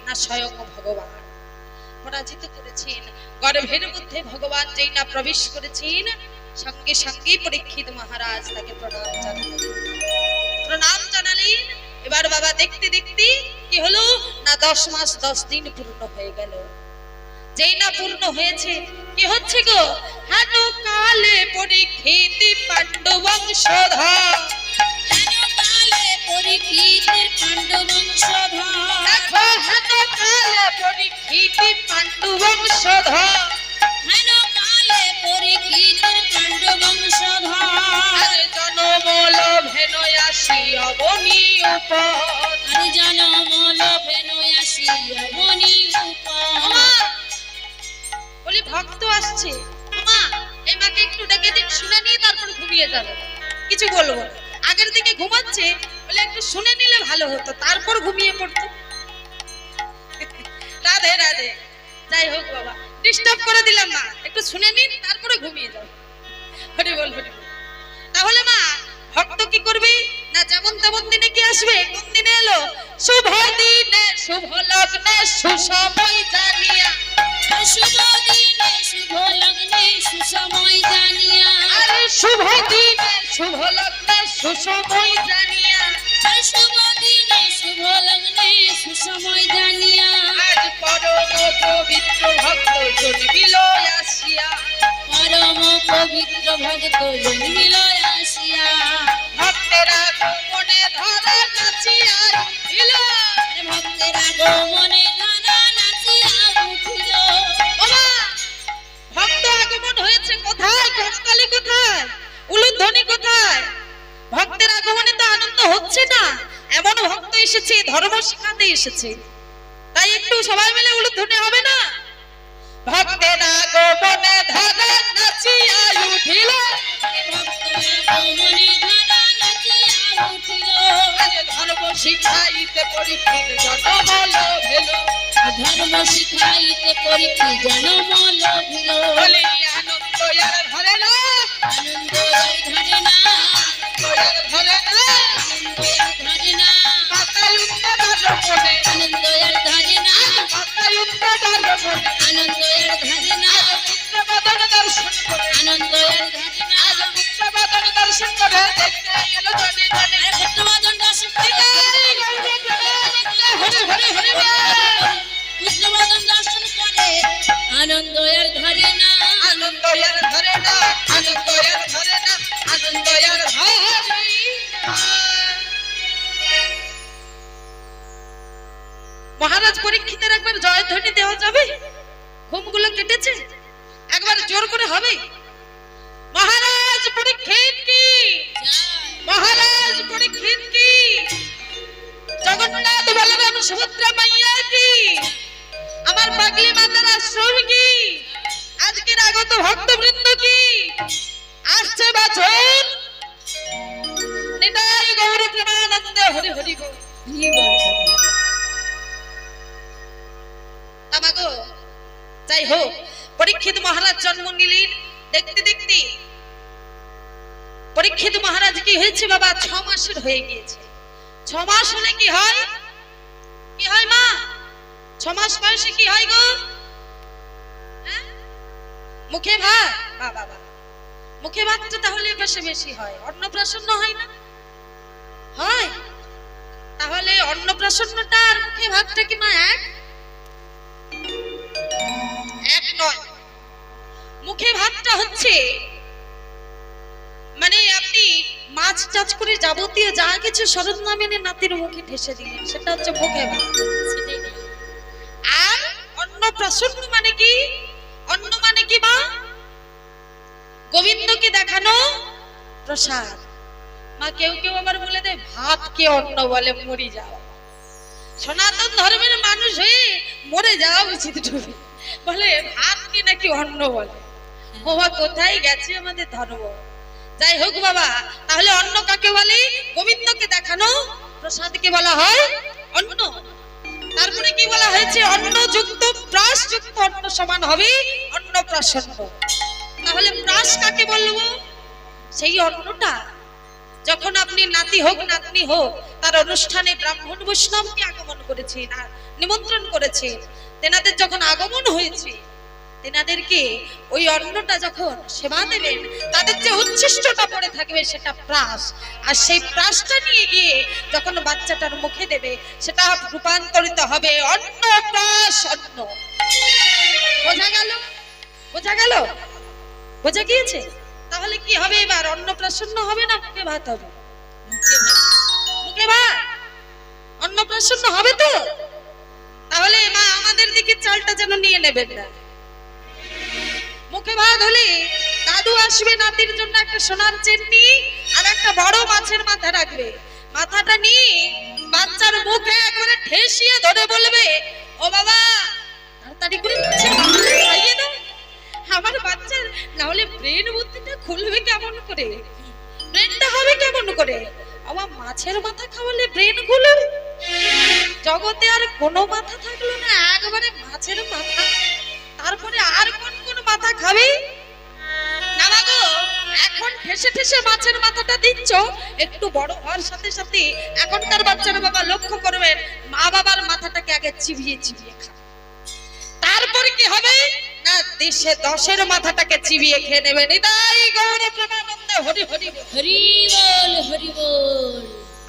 না স্বয়ং ভগবান পরাজিত করেছেন। গর্ভের মধ্যে ভগবান যেই না প্রবেশ করেছেন সঙ্গে সঙ্গে পরীক্ষিত মহারাজ তাকে প্রণাম জানালেন। এবার বাবা দেখতে দেখতে কি হলো না 10 মাস 10 দিন পূর্ণ হয়ে গেল। যেই না পূর্ণ হয়েছে কি হচ্ছে গো, হেন কালে পরীক্ষিত পাণ্ডব বংশধর, হেন কালে পরীক্ষিতের পাণ্ডব বংশধর, দেখো হেন কালে পরীক্ষিত পাণ্ডব বংশধর, হেন কালে পরীক্ষিতের পাণ্ডব বংশধর, আর জনম লোভেন আসি অবনী উপর, আর জনম লোভেন আসি অবনী উপর। বলি ভক্ত আসছে, মা এই মাকে একটু ডেকে দিন, শুনে নিয়ে তারপর ঘুমিয়ে যাবে, কিছু বলবো না। আগের দিকে ঘুমাচ্ছে বলে একটু শুনে নিলে ভালো হতো, তারপর ঘুমিয়ে পড়তো। রাধে রাধে। যাই হোক বাবা, ডিস্টার্ব করে দিলাম না, একটু শুনে নিন তারপরে ঘুমিয়ে যাও। হরি বল হরি বল। তাহলে মা ভক্ত কি করবে না যেমন তেমন দিনে কি আসবে, কোন দিনে এলো, শুভ দিনে শুভ লগ্নে সুসময় জানিয়া, শুভ দিনে শুভ লগ্নে সুসময় জানিয়া, আরে শুভ দিনে শুভ লগ্নে সুসময় জানিয়া, আর শুভ দিনে শুভ লগ্নে সুসময় জানিয়া, আজ পরম পবিত্র ভক্ত জন্মিল আসিয়া, পরম পবিত্র ভক্ত জন্মিল আসিয়া, ভক্তেরা মনে ধরে নাচিয়া উঠিল, আর ভক্তেরা গোমনে ধারা নাচিয়া উঠিল। বাবা ভক্ত আগমন হয়েছে কোথায়, করতালি কোথায়, উলুধ্বনি কোথায়, ভক্তের আগমনে তো আনন্দ হচ্ছে না। এমন ভক্ত এসেছে ধর্ম শিখাতে এসেছে, তাই একটু সবাই মিলে উলুধ্বনি হবে না। ভক্তের আগমনে ধরে নাচিয়া উঠিল, ভক্তেরা গোমনে ধারা নাচিয়া উঠিল, আজ ধর্ম শিখাইতে পরীক্ষিত জন্ম লোভিল, ধর্ম শিখাইতে পরীক্ষিত জনম লোভিল, বলি আনন্দ আর ধরে না, আনন্দ আর ধরে না, ধরে না, আনন্দ আর ধরে না, মাথায় উঠতে ধরে মনে, আনন্দ আর ধরে না, মাথায় উঠতে ধরে মনে, আনন্দ আর ধরে না, পুত্রবাদন দর্শন করে, আনন্দ আর ধরে না, পুত্রবাদন দর্শন করে দেখতে এলো জনে জনে, আর পুত্রবাদন দর্শন করে, হরে হরে হরে পুত্রবাদন দর্শন করে, আনন্দ আর ধরে না, আনন্দ আর ধরে না, আনন্দ আর ধরে না, আনন্দ আর ধরে না। মহারাজ পরীক্ষিতের একবার জয়ধ্বনি দেওয়া যাবে? ঘুমগুলো কেটেছে, একবার জোর করে হবে। মহারাজ পরীক্ষিত কি, মহারাজ পরীক্ষিত কি, জগন্নাথ বলরাম সুভদ্রা মাইয়া কি, আমার পাগলি মাতার আশ্রম কি, আজকের আগত ভক্তবৃন্দ কি, আসছে বাছুর নিতাই গৌর প্রেমানন্দে হরি হরি বল। তামাগো যাই হোক, পরীক্ষিত মহারাজ জন্ম নিলেন। দেখতে দেখতে পরীক্ষিত মহারাজ কি হয়েছে বাবা, 6 মাসের হয়ে গিয়েছে। 6 মাস হলে কি হয়, কি হয় মা, 6 মাস বয়সে কি হয় গো, হ্যাঁ? মুখে ভাত, বাবা বাবা মুখে ভাতটা তাহলে বেশি বেশি হয়, অন্নপ্রাশন হয় না, হয়? তাহলে অন্নপ্রাশনটা আর মুখে ভাতটা কি মা এক নয়। মুখে ভাতটা হচ্ছে মানে আপনি মাছ টাছ করে যাবতীয় যা কিছু সরঞ্জাম এনে নাতির মুখে ঠেসে দিলেন, সেটা হচ্ছে মুখে ভাত। আর অন্নপ্রাশন মানে কি, অন্ন মানে কি মা, গোবিন্দকে দেখানো প্রসাদ। মা কেউ কেউ আবার বলে দেয় ভাতকে অন্ন বলে, মরি যাও। সনাতন ধর্মের মানুষ হয়ে মরে যাওয়া উচিত ডুবে, বলে ভাতকে নাকি অন্ন বলে। বাবা কোথায় গেছে আমাদের ধর্ম। যাই হোক বাবা, তাহলে অন্ন কাকে বলে? গোবিন্দকে দেখানো প্রসাদকে বলা হয় অন্ন। তারপরে কি বলা হয়েছে? অন্নযুক্ত প্রাসযুক্ত অন্ন সমান হবে অন্নপ্রাশন্ন। তাহলে প্রাস কাকে বলবো? সেই অন্নটা যখন আপনি নাতি হোক নাতনি হোক তার অনুষ্ঠানে ব্রাহ্মণ বৈষ্ণবকে আগমন করেছেন আর নিমন্ত্রণ করেছেন, তেনাদের যখন আগমন হয়েছে তেনাদেরকে ওই অন্নটা যখন সেবা দেবেন, তাদের যে উচ্ছিষ্টটা পড়ে থাকবে সেটা প্রাস, আর সেই প্রাসটা নিয়ে গিয়ে যখন বাচ্চাটার মুখে দেবে সেটা রূপান্তরিত হবে অন্ন প্রাস অন্ন। বোঝা গেল? বোঝা গেল? বোঝা গিয়েছে? তাহলে কি হবে এবার? অন্নপ্রাশন্ন হবে না মুখে ভাত হবে? মুখে ভাত অন্নপ্রাশন্ন হবে তো? তাহলে মা আমাদের দিকে চালটা যেন নিয়ে নেবেন না। মুখে ভাত হলে দাদু আসবে নাতির জন্য একটা সোনার চেন নিয়ে আর একটা বড় মাছের মাথা রাখবে। মাথাটা নিয়ে বাচ্চার মুখে একবারে ঠেসিয়ে ধরে বলবে, ও বাবা তাড়াতাড়ি করে মাছের মাথাটা খাইয়ে দাও। আমার বাচ্চার না হলে ব্রেন বুদ্ধিটা খুলবে কেমন করে? ব্রেনটা হবে কেমন করে? আমার মাছের মাথা খাওয়ালে ব্রেন খুলবে? জগতে আর কোনো মাথা থাকলো না, একবারে মাছের মাথা। তারপরে আর কোন কোন মাথা খাবে না গো? এখন ঠেসে ঠেসে মাছের মাথাটা দিচ্ছ, একটু বড় হওয়ার সাথে সাথে এখনকার বাচ্চারা বাবা লক্ষ্য করবেন মা বাবার মাথাটাকে আগে চিবিয়ে চিবিয়ে খায়। তারপরে কি হবে না দেশে দশের মাথাটাকে চিবিয়ে খেয়ে নেবেন। এটাই গৌর প্রেমানন্দে হরি হরি হরি বল হরি বল।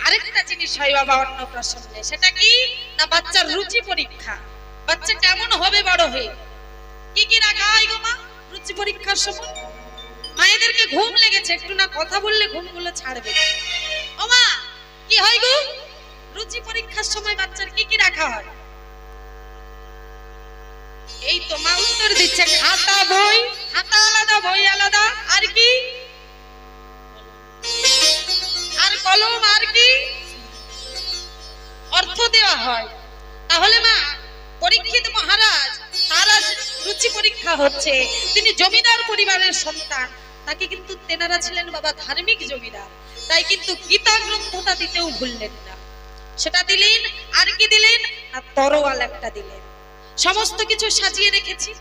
আরেকটা জিনিস হয় বাবা অন্নপ্রাশনে, সেটা কি না বাচ্চার রুচি পরীক্ষা। বাচ্চা কেমন হবে বড় হয়ে? কি কি রাখা হয় গো মা রুচি পরীক্ষার সময়? মায়েদেরকে ঘুম লেগেছে, একটু না কথা বললে ঘুমগুলো ছাড়বে। ও মা কি হয় গো রুচি পরীক্ষার সময় বাচ্চার কি কি রাখা হয়? এই তো মা উত্তর দিচ্ছে, খাতা বই, খাতা আলাদা বই আলাদা, আর কি? আর কলম, আর কি? অর্থ দেওয়া হয়। তাহলে মা পরীক্ষিত মহারাজ তার আজ রুচি পরীক্ষা হচ্ছে। তিনি জমিদার পরিবারের সন্তান, তাকে কিন্তু তেনারা ছিলেন বাবা ধার্মিক জমিদার, তাই কিন্তু গীতা গ্রন্থটা দিতেও ভুললেন না। সেটা দিলেন, আর কি দিলেন না তরোয়াল একটা দিলেন। সমস্ত কিছু সাজিয়ে রেখেছি।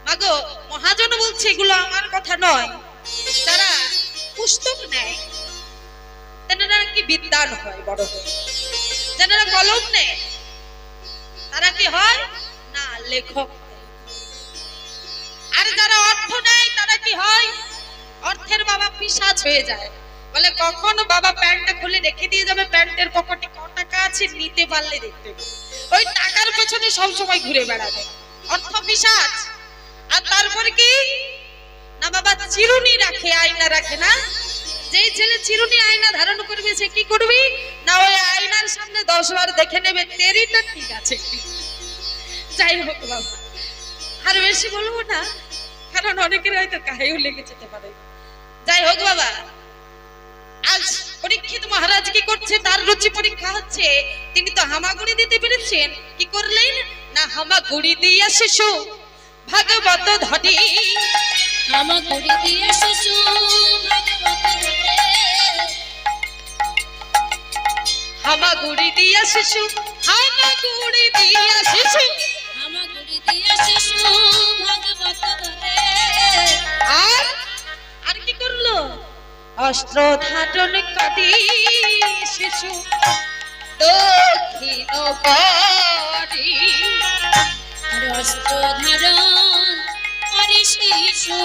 মাগো মহাজন বলছে এগুলো আমার কথা নয়, যারা পুস্তক নেয় তেনারা কি বিদ্বান হয় বড় হয়ে। যারা কলম নেয় তারা কি হয় না লেখক। আর যারা অর্থ নেয় তারা কি হয়? অর্থের বাবা পিশাচ হয়ে যায়। বলে কখন বাবা প্যান্টটা খুলে রেখে দিয়ে যাবে, প্যান্টের পকেটে ক টাকা আছে নিতে পারলে দেখতে, ওই টাকার পেছনে সব সময় ঘুরে বেড়াবে। অর্থ পিশাচ। আর তারপরে কি না বাবা চিরুনি রাখে, আয়না রাখে না? যেই ছেলে চিরুনি আয়না ধারণ করবে সে কি করবে না ওই আয়নার সামনে 10 বার দেখে নেবে তেরিটা ঠিক আছে। যাই হোক বাবা আর বেশি বলবো না, কারণ অনেকের হয়তো গায়েও লেগে যেতে পারে। যাই হোক বাবা, আজ পরীক্ষিত মহারাজ কি করছে? তার রুচি পরীক্ষা হচ্ছে। তিনি তো হামাগুড়ি দিতে পেরেছেন, কি করলেন না হামাগুড়ি দিয়া শিশু ভাগবত ধরি, হামাগুড়ি দিয়া শিশু ভাগবত ধরে, হামাগুড়ি দিয়া শিশু, হামাগুড়ি দিয়া শিশু, হামাগুড়ি দিয়া শিশু ভাগবত ধরে। আর কি করলো? অস্ত্র ধারণ করি শিশু দক্ষিণ করি, অস্ত্র ধারণ করি শিশু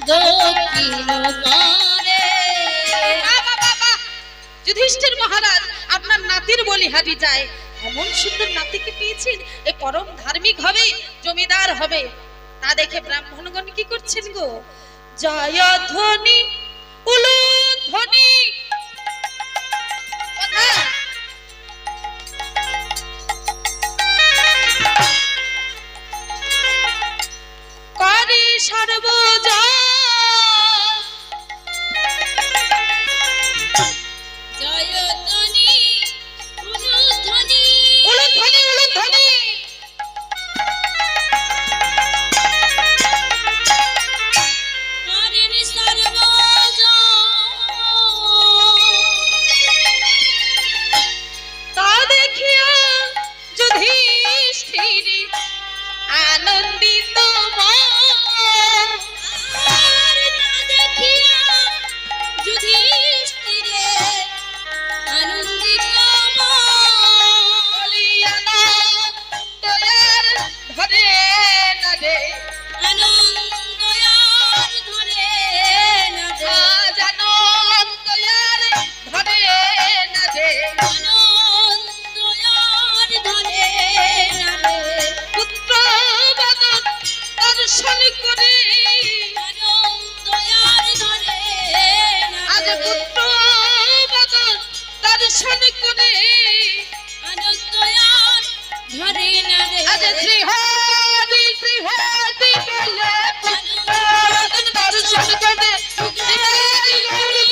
দক্ষিণ করে। যুধিষ্ঠির মহারাজ আপনার নাতির বলিহারি যায়, এমন সুন্দর নাতিকে পেয়েছেন, এ পরম ধার্মিক হবে, জমিদার হবে। তা দেখে ব্রাহ্মণগণ কি করছেন গো? জয় ধ্বনি উলুধ্বনি করি সর্বজয় দর্শন করে আনন্দ আর ধরে না রে আজ শ্রী হরি বলে পুত্র দর্শন করে হরি হরি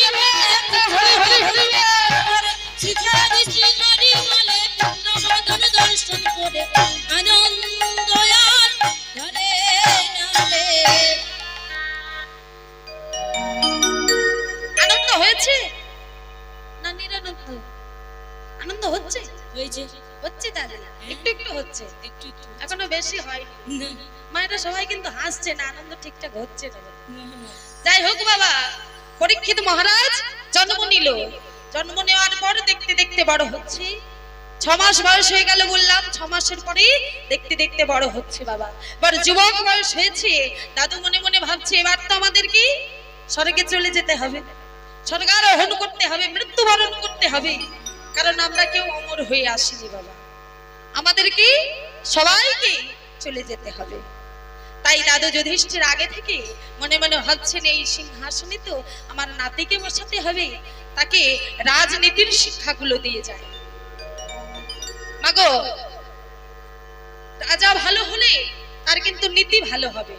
হরি শিকারি শিকারি বলে পুত্রবদন দর্শন করে আনন্দ আর ধরে না রে আনন্দ হয়েছে না নিরানন্দ? আনন্দ হচ্ছে হয়েছে হচ্ছে তাহলে একটু একটু হচ্ছে, একটু একটু এখনো বেশি হয়নি। না মায়েরা সবাই কিন্তু হাসছে না, আনন্দ ঠিকঠাক হচ্ছে না। না যাই হোক বাবা, পরীক্ষিত মহারাজ জন্ম নিল। জন্ম নেওয়ার পর দেখতে দেখতে বড় হচ্ছে। 6 মাস বয়স হয়ে গেল বললাম, 6 মাসের পরে দেখতে দেখতে বড় হচ্ছে বাবা। এবার যুবক বয়স হয়েছে। দাদু মনে মনে ভাবছে এবার তো আমাদেরকে স্বর্গে চলে যেতে হবে, স্বর্গারোহণ করতে হবে, মৃত্যুবরণ করতে হবে। কারণ আমরা কেউ অমর হয়ে আসিনি বাবা, আমাদেরকে সবাইকে চলে যেতে হবে। তাই দাদু যুধিষ্ঠির আগে থেকে মনে মনে ভাবছেন এই সিংহাসনে তো আমার নাতিকে বসাতে হবে, তাকে রাজনীতির শিক্ষাগুলো দিয়ে যায়। মাগো, রাজা ভালো হলে তার কিন্তু নীতি ভালো হবে,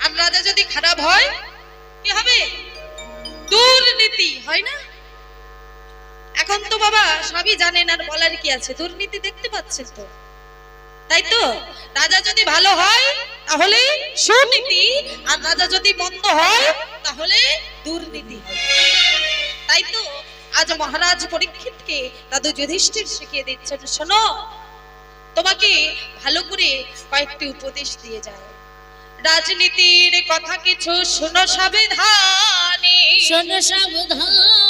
আর রাজা যদি খারাপ হয় কি হবে? দুর্নীতি হয় না? এখন তো বাবা সবই জানেন, আর বলার কি আছে? দুর্নীতি দেখতে পাচ্ছেন তো, তাই তো? রাজা যদি ভালো হয় তাহলে সুনীতি, আর রাজা যদি মন্দ হয় তাহলে দুর্নীতি হয়। তাই তো আজ মহারাজ পরীক্ষিতকে দাদু যুধিষ্ঠির শিখিয়ে দিচ্ছেন, শোনো, তোমাকে ভালো করে কয়েকটি উপদেশ দিয়ে যায়। রাজনীতির কথা কিছু শোনো সাবধানে, শোন সাবধানে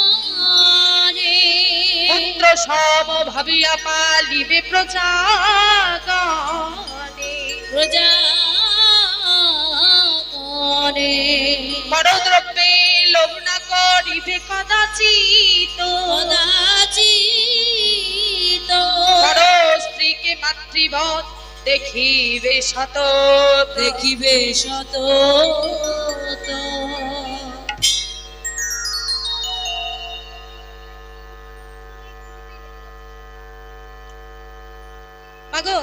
পুত্র সম ভাবিয়া পালিবে প্রজাগণে, প্রজা করে পরদ্রব্যে লোভ না করিবে কদাচিত, কদাচিত পর স্ত্রীকে মাতৃবৎ দেখিবে শত, দেখিবে শত মাগো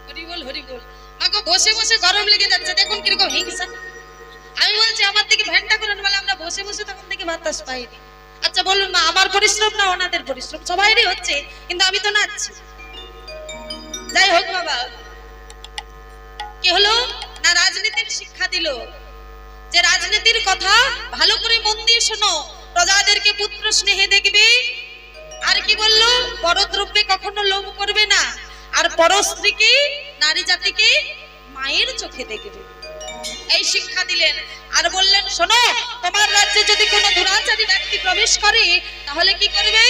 হরি বল হরি বল। মাগো বসে বসে গরম লেগে যাচ্ছে, দেখুন কিরকম হিংসা। আমি বলছি আমার দিকে ভ্যানটা করেন, বলে আমরা বসে বসে তখন থেকে বাতাস পাইনি। আচ্ছা বলুন না, আমার পরিশ্রম না ওনাদের পরিশ্রম? সবাইরই হচ্ছে, কিন্তু আমি তো নাচছি। যাই হোক বাবা, কি হলো না, রাজনীতির শিক্ষা দিল যে রাজনীতির কথা ভালো করে মন দিয়ে শোনো, প্রজাদেরকে পুত্র স্নেহে দেখবে, আর কি বললো, পরদ্রব্যে কখনো লোভ করবে না, আর পরস্ত্রীকে, নারী জাতিকে মায়ের চোখে দেখবে। এই শিক্ষা দিলেন। আর বললেন, শোনো, তোমার রাজ্যে যদি কোনো দুরাচারী ব্যক্তি প্রবেশ করে তাহলে কি করবে?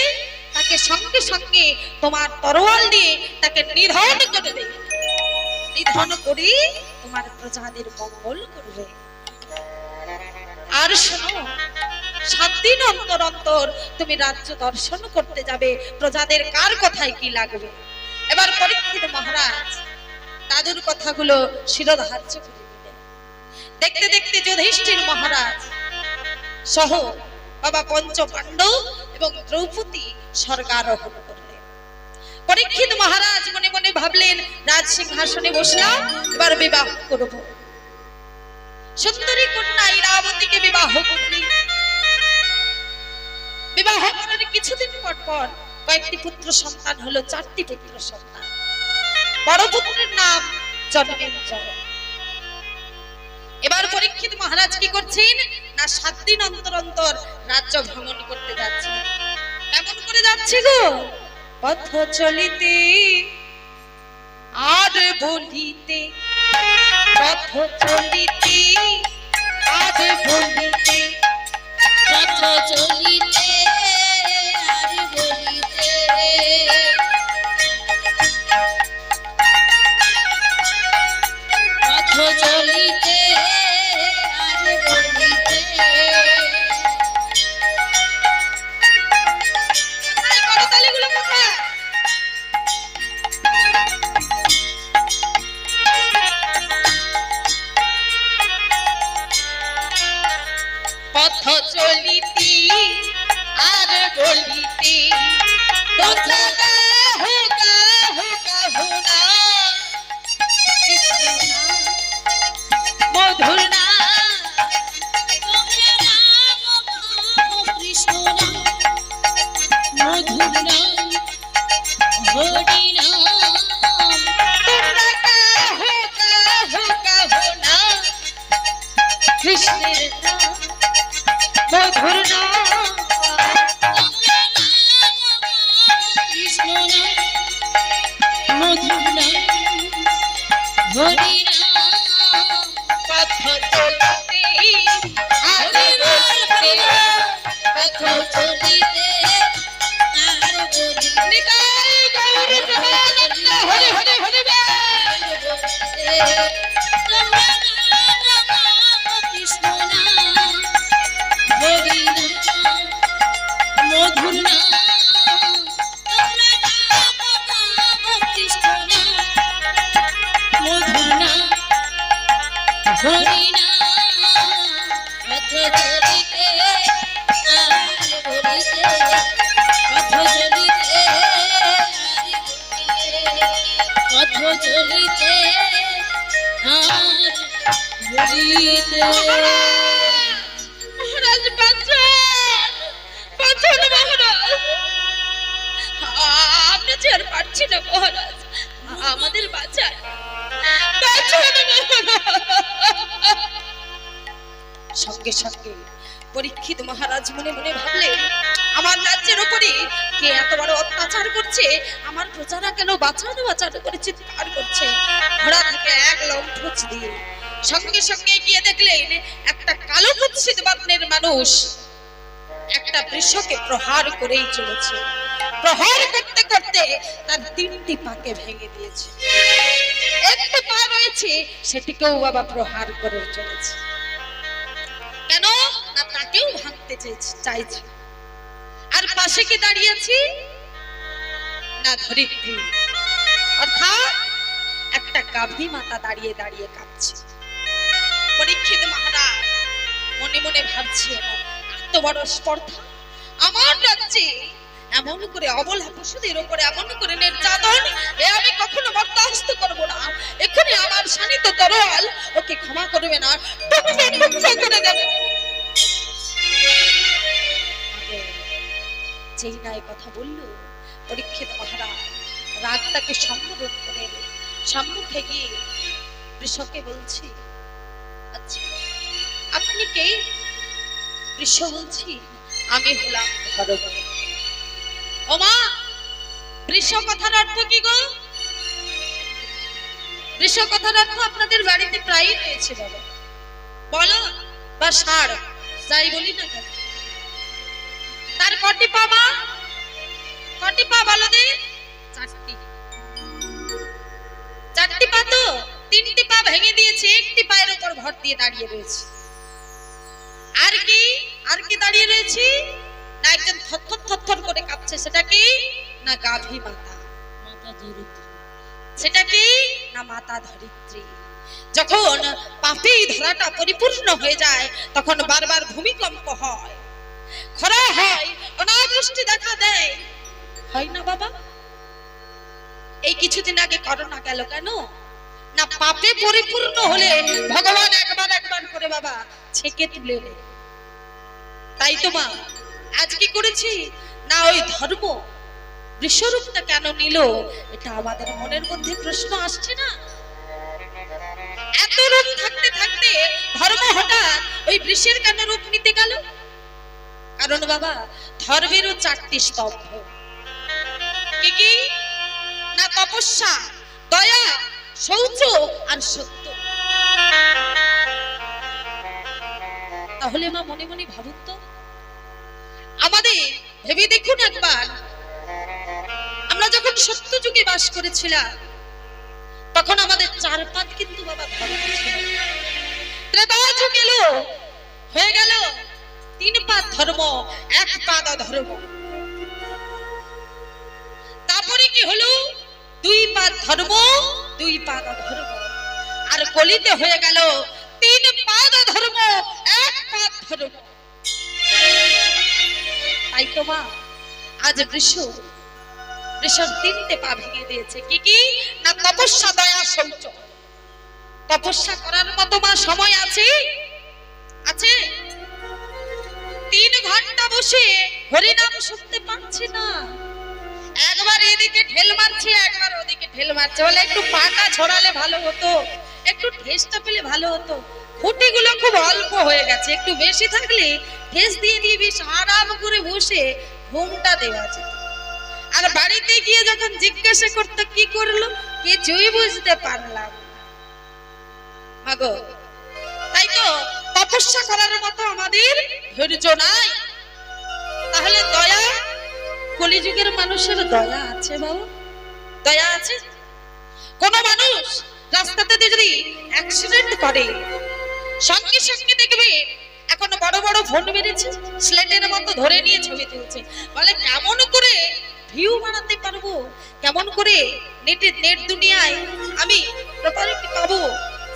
তাকে সঙ্গে সঙ্গে তোমার তরোয়াল দিয়ে তাকে নিধন করবে, নিধন করে তোমার প্রজাদের মঙ্গল করবে। আর শোনো, 7 দিন অন্তর অন্তর তুমি রাজ্য দর্শন করতে যাবে, প্রজাদের কার কথায় কি লাগবে। এবার পরীক্ষিত মহারাজ দাদুর কথাগুলো শিরোধার্য করে দিলেন। দেখতে দেখতে যুধিষ্ঠির মহারাজ সহ বাবা পঞ্চ পাণ্ডব এবং দ্রৌপদী স্বর্গারোহণ করলেন। পরীক্ষিত মহারাজ মনে মনে ভাবলেন, রাজ সিংহাসনে বসলাম, এবার বিবাহ করব। সুন্দরী কন্যা ইরাবতীকে বিবাহ করলেন। বিবাহ করার কিছুদিন পর পর কয়েকটি পুত্র সন্তান হলো, 4টি পুত্র সন্তান। বড় পুত্রের নাম জন্মেঞ্জয়। এবার পরীক্ষিত মহারাজ কি করছেন না, 7 দিন অন্তর অন্তর রাজ্য ভ্রমণ করতে যাচ্ছে। কেমন করে যাচ্ছে গো? পথ চলিতে আর বলিতে, পথ চলিতে আর বলিতে, পথ চলিতে আর বলিতে, পথ চলিতে আর বলিতে, এই করতালিগুলো কোথায়? মধুর নাম তোমরা নাম গাও কৃষ্ণ নাম মধুর নাম হরি নাম তোমরা কাহো কাহো কাহো না কৃষ্ণের নাম মধুর নাম তোমরা নাম গাও কৃষ্ণ নাম মধুর নাম হরি নাম পথ চলতে হরি বল হরি বল পথ চলিতে আর বলি নিতাই গৌর প্রেমানন্দ হরি হরি হরি বল। তোমরা নাম গাও কৃষ্ণ নাম হরি নাম মধুর নাম তোমরা নাম গাও কৃষ্ণ নাম মধুর নাম হরি নাম পথ চলিতে আর বলিতে পথ চলিতে পথ চলিতে আর বলিতে মহারাজ বাঁচান বাঁচান মহারাজ আমরা যে আর পারছি না মহারাজ আমাদের বাঁচান বাঁচান মহারাজ। সঙ্গে সঙ্গে পরীক্ষিত মহারাজ মনে মনে ভাবলেন আমার রাজ্যের উপরে কে এত বড় অত্যাচার করছে, আমার প্রজারা কেন বাঁচানো বাঁচানো করে চিৎকার করছে। ঘোড়া থেকে এক লম্ফচ দিয়ে সঙ্গে সঙ্গে গিয়ে দেখলেন একটা কালো কুৎসিত বর্ণের মানুষ একটা বৃষকে প্রহার করেই চলেছে। প্রহার করতে করতে তার 3টি পাকে ভেঙে দিয়েছে। একটা পা রয়েছে সেটিকেও বাবা প্রহার করে চলেছে। কেন না তাকেও ভাঙতে চাইছে। আর পাশে কি দাঁড়িয়েছি না ধরিত্রী, অর্থাৎ একটা গাভী মাতা দাঁড়িয়ে দাঁড়িয়ে কাঁদছে। পরীক্ষিত মহারাজ মনে মনে ভাবছেন এত বড় স্পর্ধা আমার রাজ্যে, এমন করে অবলা পশুদের উপরে এমন করে নির্যাতন এ আমি কখনো বরদাস্ত করব না। এক্ষুনি আমার শানিত তরোয়াল ওকে ক্ষমা করবে না, টুকরো টুকরো করে দেব। যেই নাই কথা বলল পরীক্ষিত মহারাজ রাগটাকে সম্বোধন করে সম্মুখে গিয়ে বৃষকে বলছি, আচ্ছা আপনি কে? বৃষ বলছি আমি হলাম ধর্ম। ওমা বৃষ কথার অর্থ কি গো? বৃষ কথার অর্থ আপনাদের বাড়িতে প্রায়ই রয়েছে বাবা, বলো বা ষাঁড় যাই বলি না কেন। তার কটি পা মা? কটি পা বলো দে? 4টি। 4টি পা তো 3টি পা ভেঙে দিয়েছে, একটি পায়ের উপর ভর দিয়ে দাঁড়িয়ে রয়েছে। আর কি আর কি দাঁড়িয়ে রয়েছে? না একজন থরথর থরথর করে কাঁপছে, সেটা কি না গাভী মাতা। মাতা ধরিত্রী সেটা কি না মাতা ধরিত্রী। যখন পাপেই ধরাটা পরিপূর্ণ হয়ে যায় তখন বারবার ভূমিকম্প হয়, খরা হয়, অনাবৃষ্টি দেখা দেয়, হয় না বাবা? এই কিছুদিন আগে করোনা গেল কেন না পাপে পরিপূর্ণ হলে ভগবান একবার একবার করে বাবা ছেকে তুলে নেয়। তাই তো মা আজ কি করেছি না ওই ধর্ম বৃষরূপটা কেন নিল, এটা আমাদের মনের মধ্যে প্রশ্ন আসছে না? এত রূপ থাকতে থাকতে ধর্ম হঠাৎ ওই বৃষের কেন রূপ নিতে গেল? কারণ বাবা ধর্মেরও 4টি স্তম্ভ। কি কি না তপস্যা, দয়া, শৌচ আর সত্য। তাহলে মা মনে মনে ভাবুন তো, আমাদের ভেবে দেখুন একবার, আমরা যখন সত্য যুগে বাস করেছিলাম তখন আমাদের 4 পাত কিন্তু বাবা ধর্ম ছিল। ত্রেতা যুগ এলো হয়ে গেল 3 পাত ধর্ম, 1 পাত অধর্ম। তারপরে কি হলো 2 পাত ধর্ম, 2 পাত অধর্ম। আর কলিতে হয়ে গেল 3 পাত ধর্ম, 1 পাত ধর্ম। তাই তো মা আজ বৃষর 3টে পা ভেঙে দিয়েছে। কি কি না তপস্যা, দয়া, শৌচ। তপস্যা করার মতো মা সময় আছে? আছে? 3 ঘন্টা বসে হরিনাম শুনতে পারছি না, একবার এদিকে ঢেল মারছে একবার ওদিকে ঢেল মারছে। বলে একটু পাকা ছড়ালে ভালো হতো, একটু ঠেসটা পেলে ভালো হতো। খুঁটিগুলো খুব অল্প হয়ে গেছে, একটু বেশি থাকলে ঠেস দিয়ে দিয়ে বেশ আরাম করে বসে ঘুমটা দেওয়া যেত। আর বাড়িতে গিয়ে যখন জিজ্ঞাসা করতে কি করলো, কিছুই বুঝতে পারলাম না। মাগো, তাই তো তপস্যা করার মতো আমাদের ধৈর্য নাই। তাহলে দয়া, কলিযুগের মানুষের দয়া আছে বাবা? দয়া আছে? কোন মানুষ রাস্তাতে যদি অ্যাক্সিডেন্ট করে, সঙ্গে সঙ্গে দেখবে এখন বড় বড় ফোন বেরিয়েছে, স্লেটের মতো ধরে নিয়ে ছবি তুলছে। বলে কেমন করে ভিউ বানাতে পারবো, কেমন করে নেট দুনিয়ায় আমি প্রপারিটি পাবো,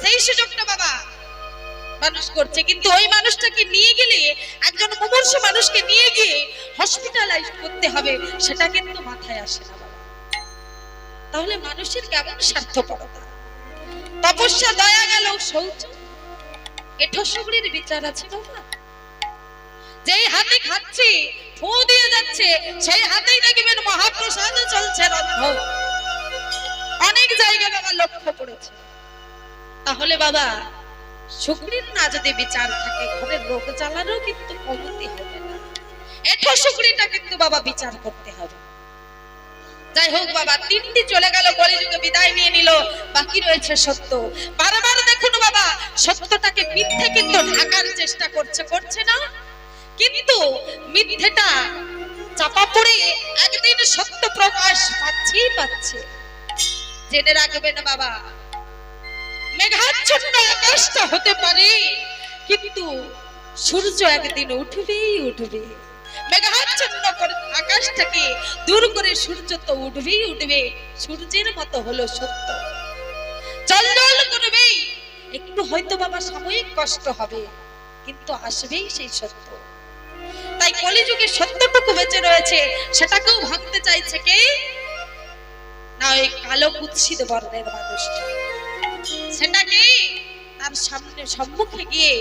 সেই সুযোগটা বাবা মানুষ করছে। কিন্তু ওই মানুষটাকে নিয়ে গেলে, একজন মুমূর্ষ মানুষকে নিয়ে গিয়ে হসপিটালাইজ করতে হবে, সেটা কিন্তু মাথায় আসে না বাবা। তাহলে মানুষের কেমন স্বার্থপরতা! তপস্যা, দয়া গেল, শৌচ, এঠোসগুলির বিচার আছে বাবা। যেই হাতে খাচ্ছে, ফু দিয়ে যাচ্ছে, সেই হাতেই দেখবেন মহাপ্রসাদ চলছে রন্ধ। অনেক জায়গায় বাবা লক্ষ্য করেছে। তাহলে বাবা শুকরির না যদি বিচার থাকে, ঘরের রোগ জ্বালারও কিন্তু কমতি হবে না। এঠো শুকরিটা কিন্তু বাবা বিচার করতে হবে। যাই হোক বাবা, 3টি চলে গেল, কলিযুগে বিদায় নিয়ে নিল, বাকি রয়েছে সত্য। বারবার দেখুন বাবা, সত্যটাকে মিথ্যে কিন্তু ঢাকার চেষ্টা করছে না? কিন্তু মিথ্যেটা চাপা পড়ে একদিন সত্য প্রকাশ পাচ্ছে। জেনে রাখবেন বাবা, মেঘাচ্ছন্ন আকাশটা হতে পারে, কিন্তু সূর্য একদিন উঠবে। মেঘাচ্ছন্ন আকাশটাকে দূর করে সূর্য তো উঠবে। সূর্যের মতো হলো সত্য, জল করবে। একটু হয়তো বাবা সাময়িক কষ্ট হবে, কিন্তু আসবেই সেই সত্য। তাই কলিযুগে সত্যটুকু বেঁচে রয়েছে, সেটাকেও ভাঙতে চাইছে কে না? ওই কালো কুৎসিত বর্ণের মানুষটা। সেটাকে তার সম্মুখে গিয়ে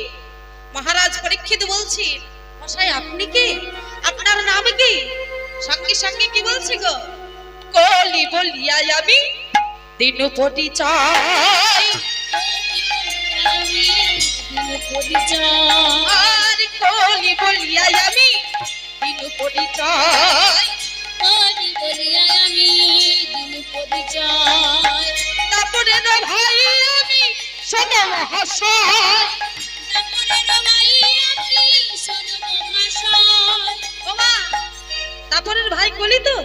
মহারাজ পরীক্ষিত বলছেন, মশাই আপনি কে? আপনার নাম কি? সঙ্গে সঙ্গে কি বলছি গো? কলি বলিয়া আমি দিন পরিচয়, আর কলি বলিয়া আমি দিন পরিচয়, তারপরে ভাই আমি শোনো মহাশয়। দাপরের ভাই কলি তো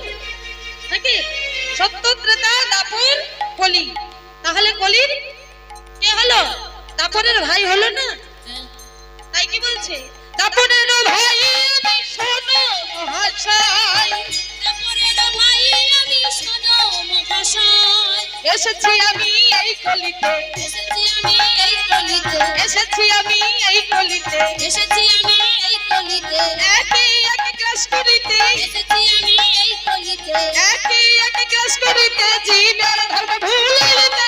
নাকি? সত্য, ত্রেতা, দাপর, কলি। তাহলে কলির কে হলো? দাপরের ভাই হলো না? তাই কি বলছে? দাপরের ভাই আমি শোনো মহাশয়, এসেছি আমি এই কলিতে, এসেছি আমি এই কলিতে, একই এক ক্লাস করিতে, একই এক ক্লাস করিতে, জীবের ধর্ম ভুলিতে।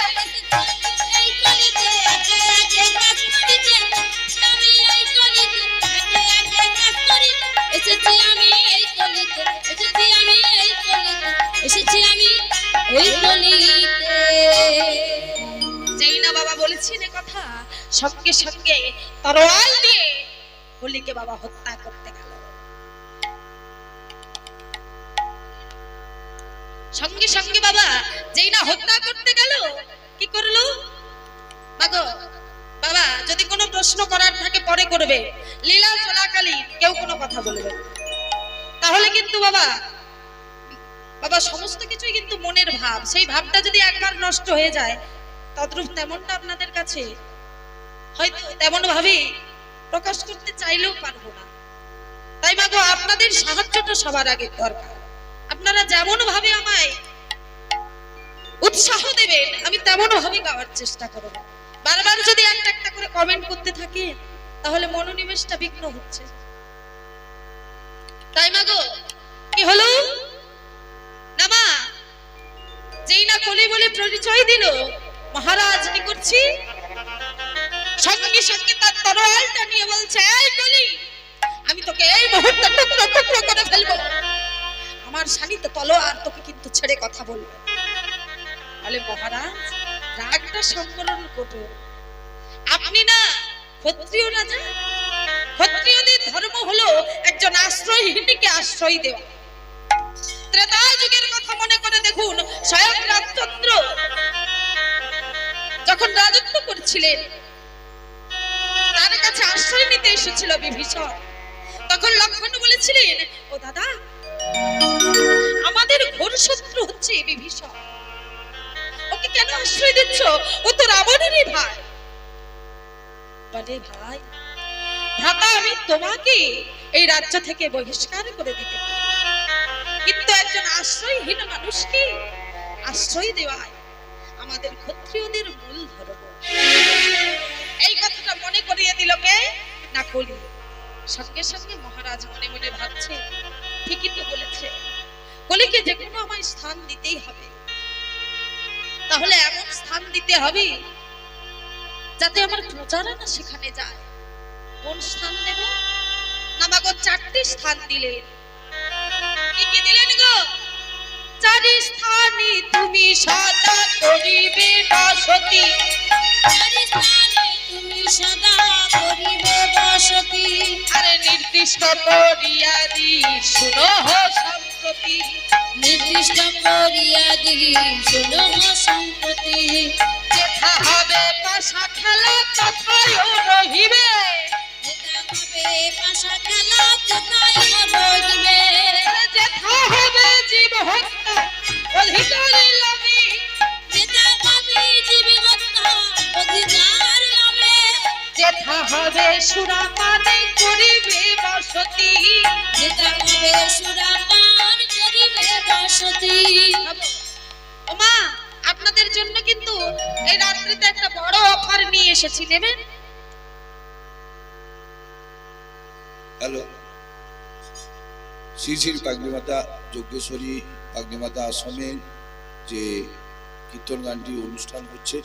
যেই না বাবা বলেছেন এ কথা, সঙ্গে সঙ্গে তরোয়াল দিয়ে কলিকে বাবা হত্যা করতে গেল। সঙ্গে সঙ্গে বাবা যেই না হত্যা করতে গেল, কি করলো? মাগো বাবা, যদি কোনো প্রশ্ন করার থাকে পরে করবে, লীলা চলাকালীন কেউ কোনো কথা বলবে না। তাহলে কিন্তু বাবা সমস্ত কিছুই কিন্তু মনের ভাব, সেই ভাবটা যদি একবার নষ্ট হয়ে যায়, তদ্রূপ তেমনটা আপনাদের কাছে হয়তো তেমন ভাবে প্রকাশ করতে চাইলেও পারবো না। তাই মাগো, আপনাদের সাহায্যটা সবার আগে দরকার। আপনারা যেমন ভাবে আমায় উৎসাহ দেবেন, আমি তেমন ভাবে গাওয়ার চেষ্টা করব। বারবার যদি একটা একটা করে কমেন্ট করতে থাকে, তাহলে মনোনিবেশটা বিঘ্ন হচ্ছে। তাই মাগো, কি হলো না মা, যেই না কলি বলে পরিচয় দিল, মহারাজ কি করছি তলোয়ারটা নিয়ে বলছে, এই কলি, আমি তোকে এই মুহূর্তে টুকরো টুকরো করে ফেলবো। আমার শানিত তলোয়ার তোকে কিন্তু ছেড়ে কথা বলবে। বলে মহারাজ, রাগটা সংবরণ করো। আপনি না ক্ষত্রিয় রাজা, ক্ষত্রিয়দের ধর্ম হলো একজন আশ্রয়হীনকে আশ্রয় দেওয়া। ত্রেতা যুগের কথা মনে করে দেখুন, স্বয়ং রামচন্দ্র যখন রাজত্ব করছিলেন, তার কাছে আশ্রয় নিতে এসেছিল বিভীষণ। তখন লক্ষ্মণ বলেছিলেন, ও দাদা, আমাদের ঘোর শত্রু হচ্ছে বিভীষণ, ওকে কেন আশ্রয় দিচ্ছ? ও তো রাবণেরই ভাই। বলে, ভাই ভ্রাতা, আমি তোমাকে এই রাজ্য থেকে বহিষ্কার করে দিতে পারি, কিন্তু একজন আশ্রয়হীন মানুষকে আশ্রয় দেওয়ায় আমাদের ক্ষত্রিয়দের মূল ধর্ম। এই কথাটা মনে করিয়ে দিল কে? না কলি। সঙ্গে সঙ্গে মহারাজ মনে মনে ভাবছে, ঠিকই তো বলেছে, কলিকে যে কোনো আমায় স্থান দিতেই হবে। তাহলে এমন স্থান দিতে হবে যাতে আমার প্রজারা না সেখানে যায়। কোন স্থান দেব? না বাগো, 4টি স্থান দিলেন। কি কি দিলেন গো? 4 স্থানে তুমি সদা করিবে বসতি, 4 স্থানে তুমি সদা করিবে বসতি। আরে নির্দিষ্ট করিয়া দি শুনো সম্প্রতি, নির্দিষ্ট করিয়া দিই শুনো সম্প্রতি। যেথা হবে পাশা খেলা তথায় রহিবে, যেটা হবে পাশা খেলা যেটাই রহিবে। যেথা হবে জীব হত্যা অধিকারী লাভে, যেটা হবে জীব হত্যা অধিকার লাভে। যেথা হবে সুরাপানে করিবে বসতি, যেটা হবে সুরাপান করিবে বসতি। ওমা, আপনাদের জন্য কিন্তু এই রাত্রিতে একটা বড় অফার নিয়ে এসেছি, নেবেন? হ্যালো, শ্রী শ্রী পাগনিমাতা যজ্ঞেশ্বরী পাগনিমাতা আশ্রমের যে কীর্তন গানটি অনুষ্ঠান হচ্ছে,